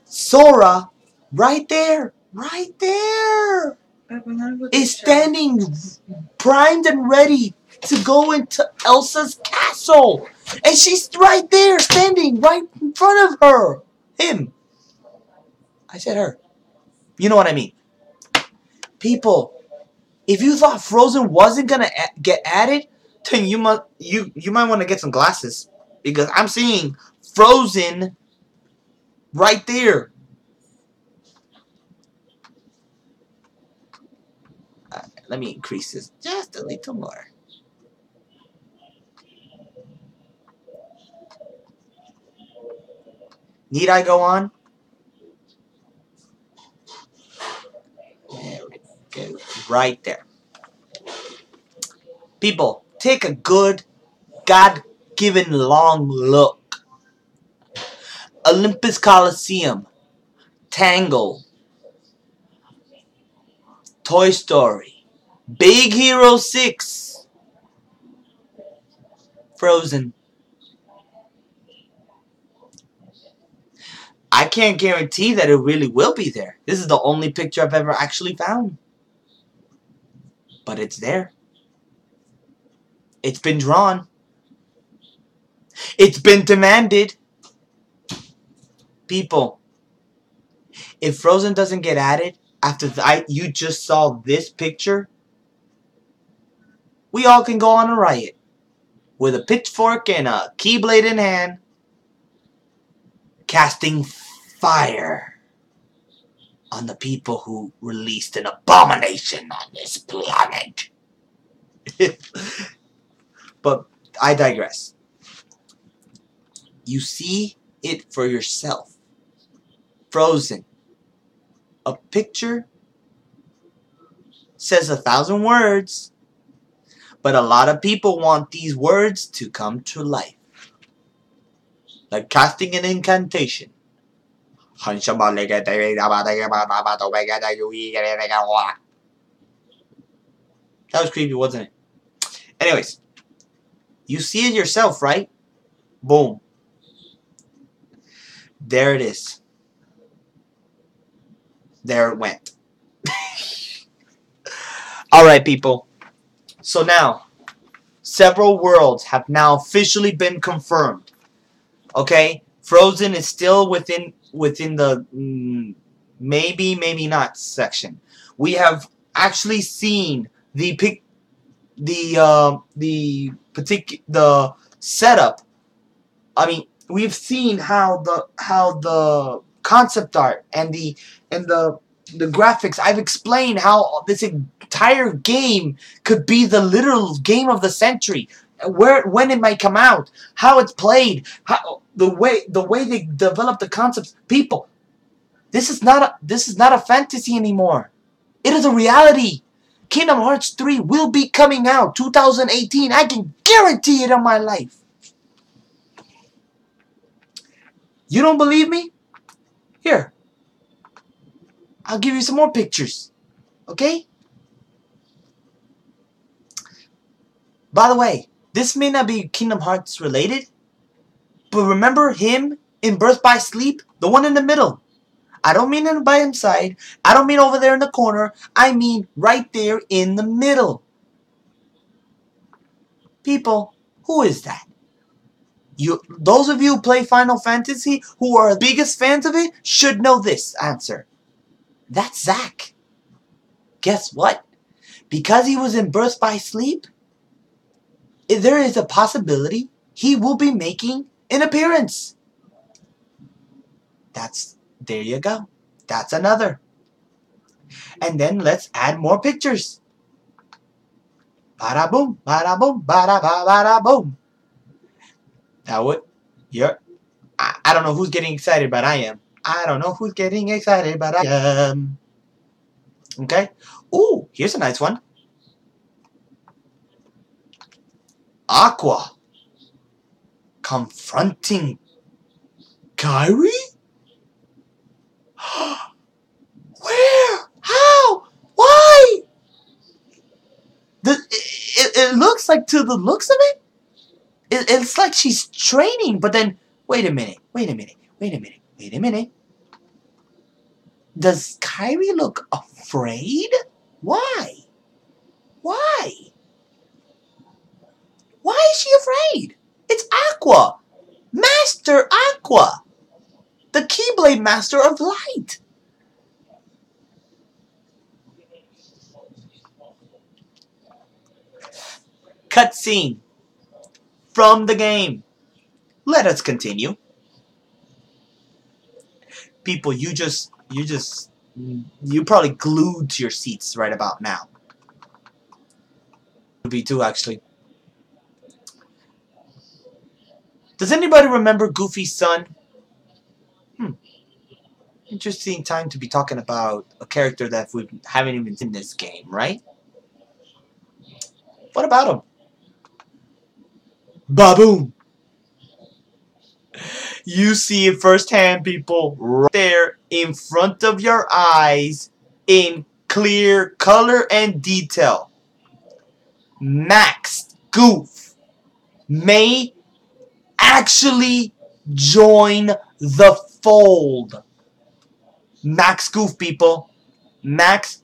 Sora, right there, is standing primed and ready to go into Elsa's castle. And she's right there, standing right in front of her. Him. I said her. You know what I mean. People, if you thought Frozen wasn't going to get added, then you might want to get some glasses. Because I'm seeing Frozen right there. Let me increase this just a little more. Need I go on? There we go. Right there. People, take a good, God-given long look. Olympus Coliseum. Tangled. Toy Story. Big Hero 6. Frozen. I can't guarantee that it really will be there. This is the only picture I've ever actually found. But it's there. It's been drawn. It's been demanded. People, if Frozen doesn't get added after you just saw this picture, we all can go on a riot with a pitchfork and a keyblade in hand, casting fire on the people who released an abomination on this planet. But I digress. You see it for yourself. Frozen. A picture says 1,000 words, but a lot of people want these words to come to life. Like casting an incantation. That was creepy, wasn't it? Anyways, you see it yourself, right? Boom. There it is. There it went. Alright, people. So now, several worlds have now officially been confirmed. Okay? Frozen is still within the maybe, maybe not section. We have actually seen the setup. I mean, we've seen how the concept art and the graphics. I've explained how this entire game could be the literal game of the century. When it might come out, how it's played, how the way they develop the concepts. People, this is not a fantasy anymore. It is a reality. Kingdom Hearts 3 will be coming out 2018. I can guarantee it on my life. You don't believe me? Here. I'll give you some more pictures. Okay? By the way, this may not be Kingdom Hearts related, but remember him in Birth by Sleep? The one in the middle. I don't mean him by his side. I don't mean over there in the corner. I mean right there in the middle. People, who is that? Those of you who play Final Fantasy, who are the biggest fans of it, should know this answer. That's Zack. Guess what? Because he was in Birth by Sleep, there is a possibility he will be making an appearance. There you go. That's another. And then let's add more pictures. Bada boom, bada boom, bada ba bada boom. Now what? I don't know who's getting excited, but I am. I don't know who's getting excited, but I am. Okay. Ooh, here's a nice one. Aqua confronting Kairi? Where? How? Why? It looks like, to the looks of it, it's like she's training, but then, wait a minute. Does Kairi look afraid? Why? Why? Why is she afraid? It's Aqua. Master Aqua. The Keyblade Master of Light. Cutscene from the game. Let us continue. People, you probably glued to your seats right about now. Would be too, actually. Does anybody remember Goofy's son? Interesting time to be talking about a character that we haven't even seen in this game, right? What about him? Ba-boom! You see it firsthand, people, right there in front of your eyes in clear color and detail. Max Goof may actually join the fold. Max Goof, people. Max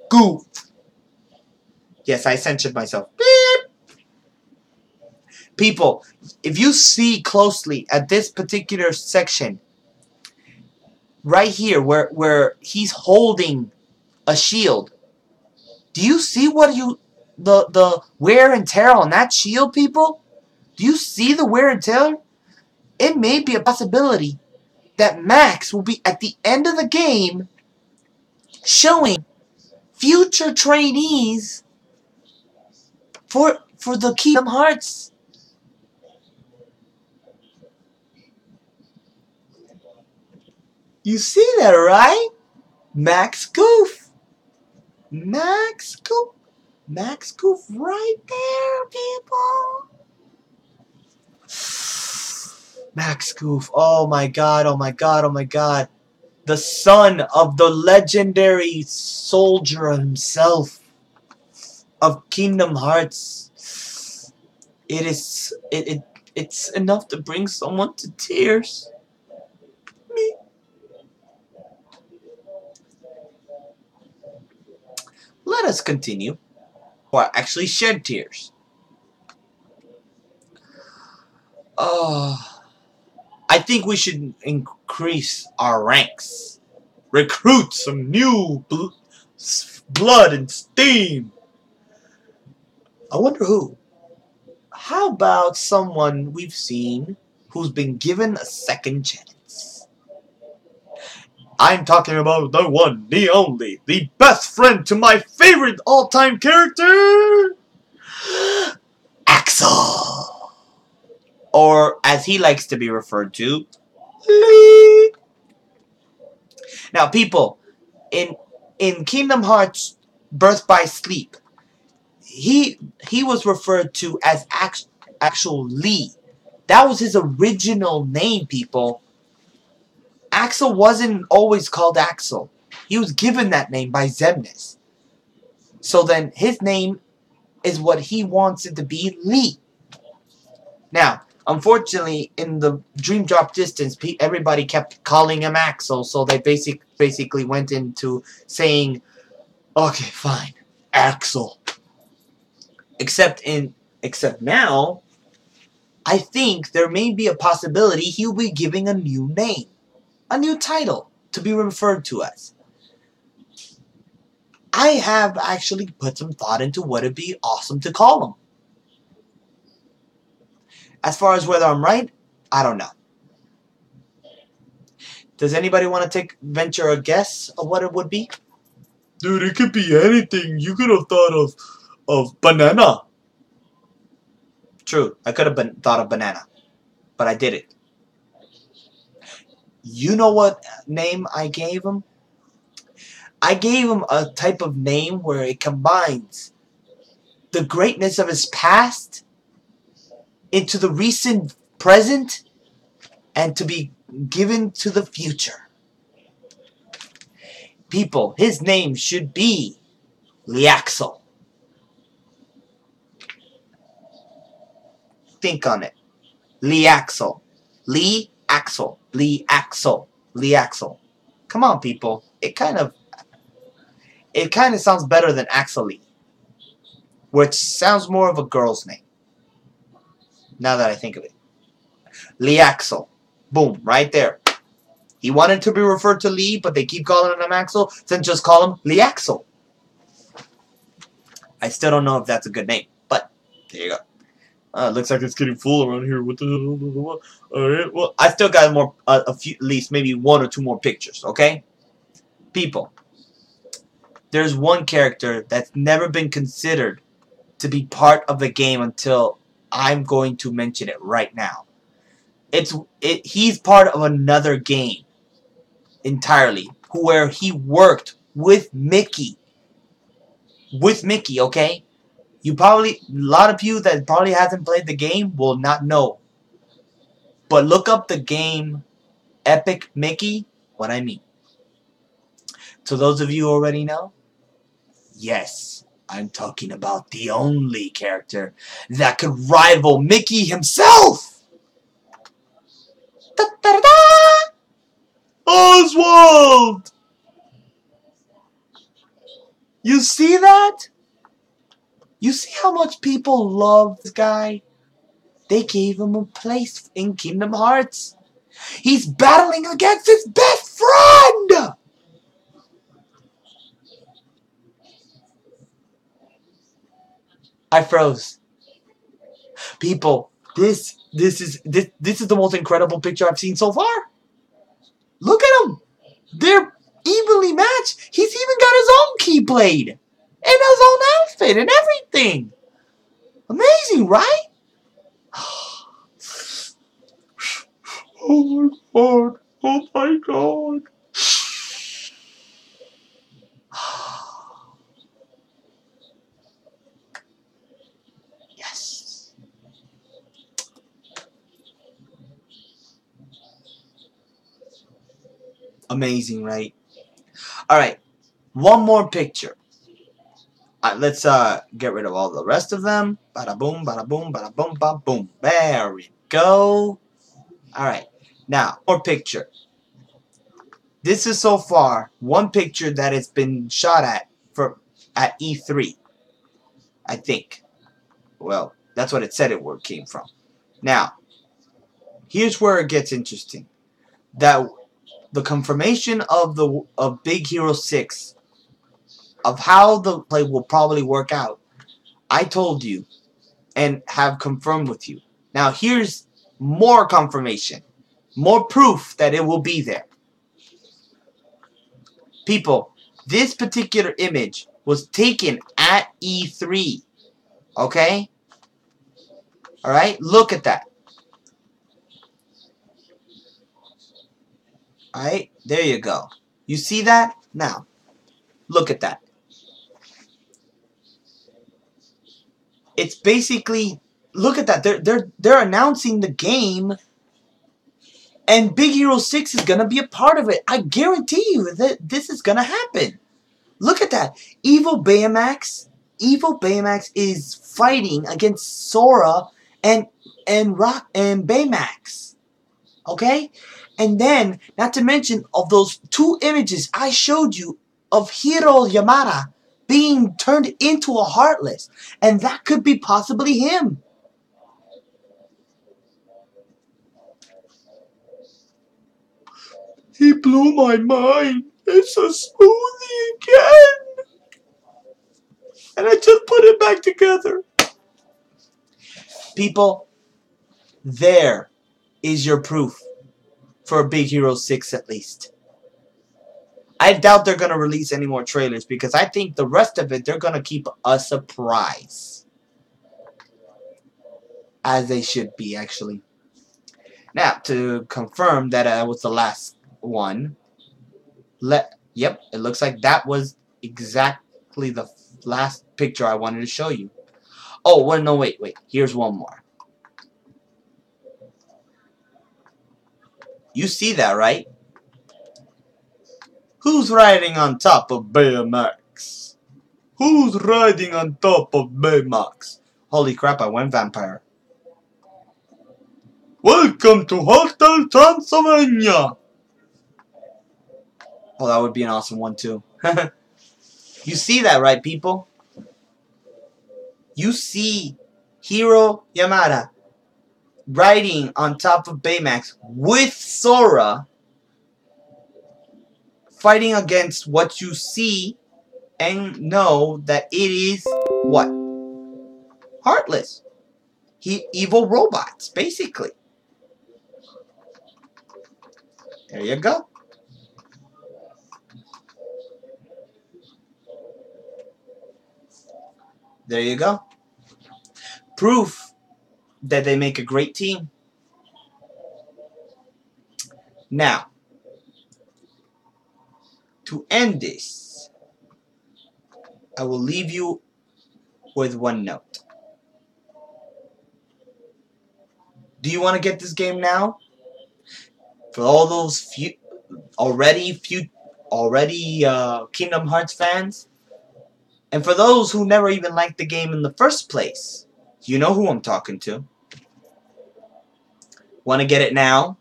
Goof. Yes, I censored myself. Beep. People, if you see closely at this particular section, right here where he's holding a shield, do you see what the wear and tear on that shield, people? Do you see the wear and tear? It may be a possibility that Max will be at the end of the game showing future trainees for the Kingdom Hearts. You see that, right? Max Goof. Max Goof. Max Goof right there, people. Max Goof. Oh my god, oh my god, oh my god. The son of the legendary soldier himself of Kingdom Hearts. It's enough to bring someone to tears. Me. Let us continue. Or actually shed tears. I think we should increase our ranks. Recruit some new blood and steam. I wonder who. How about someone we've seen who's been given a second chance? I'm talking about the one, the only, the best friend to my favorite all-time character, Axel. Or, as he likes to be referred to, Lee. Now, people, in Kingdom Hearts Birth by Sleep, he was referred to as actual Lee. That was his original name, people. Axel wasn't always called Axel. He was given that name by Xemnas. So then his name is what he wants it to be, Lee. Now, unfortunately, in the Dream Drop Distance, everybody kept calling him Axel, so they basically went into saying, okay, fine, Axel. Except now, I think there may be a possibility he'll be giving a new name, a new title to be referred to as. I have actually put some thought into what it'd be awesome to call him. As far as whether I'm right, I don't know. Does anybody want to venture a guess of what it would be? Dude, it could be anything. You could have thought of banana. True, I could have thought of banana, but I didn't. You know what name I gave him? I gave him a type of name where it combines the greatness of his past into the recent present and to be given to the future. People, his name should be Leaxel. Think on it. Leaxel. Leaxel. Leaxel. Leaxel. Come on, people. It kind of sounds better than Axel, which sounds more of a girl's name. Now that I think of it. Leaxel. Boom. Right there. He wanted to be referred to Lee, but they keep calling him Axel. Then just call him Leaxel. I still don't know if that's a good name, but there you go. Looks like it's getting full around here. What the hell? Alright, well, I still got more, a few, at least maybe one or two more pictures, okay? People, there's one character that's never been considered to be part of the game until I'm going to mention it right now. He's part of another game entirely, where he worked with Mickey. With Mickey, okay? You probably, a lot of you that probably hasn't played the game will not know. But look up the game Epic Mickey, what I mean. To those of you who already know, yes, I'm talking about the only character that could rival Mickey himself. Da, da, da, da. this world! You see that? You see how much people love this guy? They gave him a place in Kingdom Hearts. He's battling against his best friend! I froze. People, this is the most incredible picture I've seen so far. Look at them. They're evenly matched. He's even got his own Keyblade and his own outfit and everything. Amazing, right? Oh my god. Oh my god. Yes. Amazing, right? Alright. One more picture. Let's get rid of all the rest of them. Bada boom, bada boom, bada boom, bada boom. There we go. Alright. Now, more picture. This is so far one picture that has been shot at E3. I think. Well, that's what it said it came from. Now, here's where it gets interesting. That the confirmation of Big Hero 6, of how the play will probably work out, I told you and have confirmed with you. Now here's more confirmation, more proof that it will be there. People, this particular image was taken at E3. Okay? Alright? Look at that. Alright? There you go. You see that? Now, look at that. It's basically, look at that. They're announcing the game, and Big Hero 6 is gonna be a part of it. I guarantee you that this is gonna happen. Look at that. Evil Baymax is fighting against Sora and Baymax. Okay? And then, not to mention of those two images I showed you of Hiro Yamada being turned into a Heartless. And that could be possibly him. He blew my mind. It's a smoothie again. And I just put it back together. People, there is your proof for Big Hero 6 at least. I doubt they're going to release any more trailers because I think the rest of it, they're going to keep a surprise. As they should be, actually. Now, to confirm that was the last one. Yep, it looks like that was exactly the last picture I wanted to show you. Oh, well, no, wait. Here's one more. You see that, right? Who's riding on top of Baymax? Who's riding on top of Baymax? Holy crap, I went vampire. Welcome to Hotel Transylvania! Oh, that would be an awesome one, too. You see that, right, people? You see Hiro Yamada riding on top of Baymax with Sora, fighting against what you see and know that it is what? Heartless. Evil robots, basically. There you go. There you go. Proof that they make a great team. Now, to end this, I will leave you with one note. Do you want to get this game now? For all those already Kingdom Hearts fans, and for those who never even liked the game in the first place, you know who I'm talking to. Want to get it now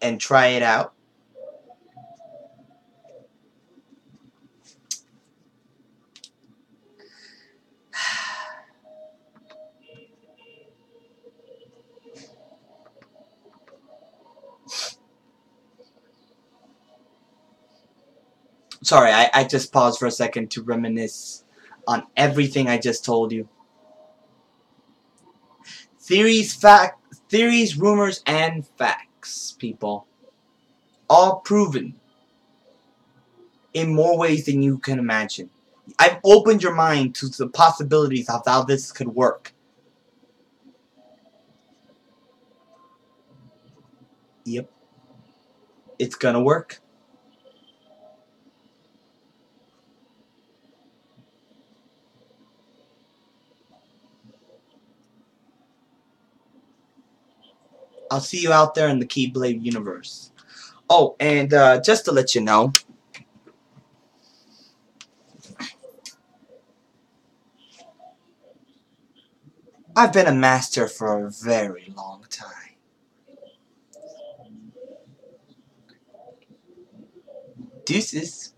and try it out? Sorry, I just paused for a second to reminisce on everything I just told you. Theories, rumors, and facts, people. All proven in more ways than you can imagine. I've opened your mind to the possibilities of how this could work. Yep. It's gonna work. I'll see you out there in the Keyblade universe. Oh, and just to let you know, I've been a master for a very long time. Deuces.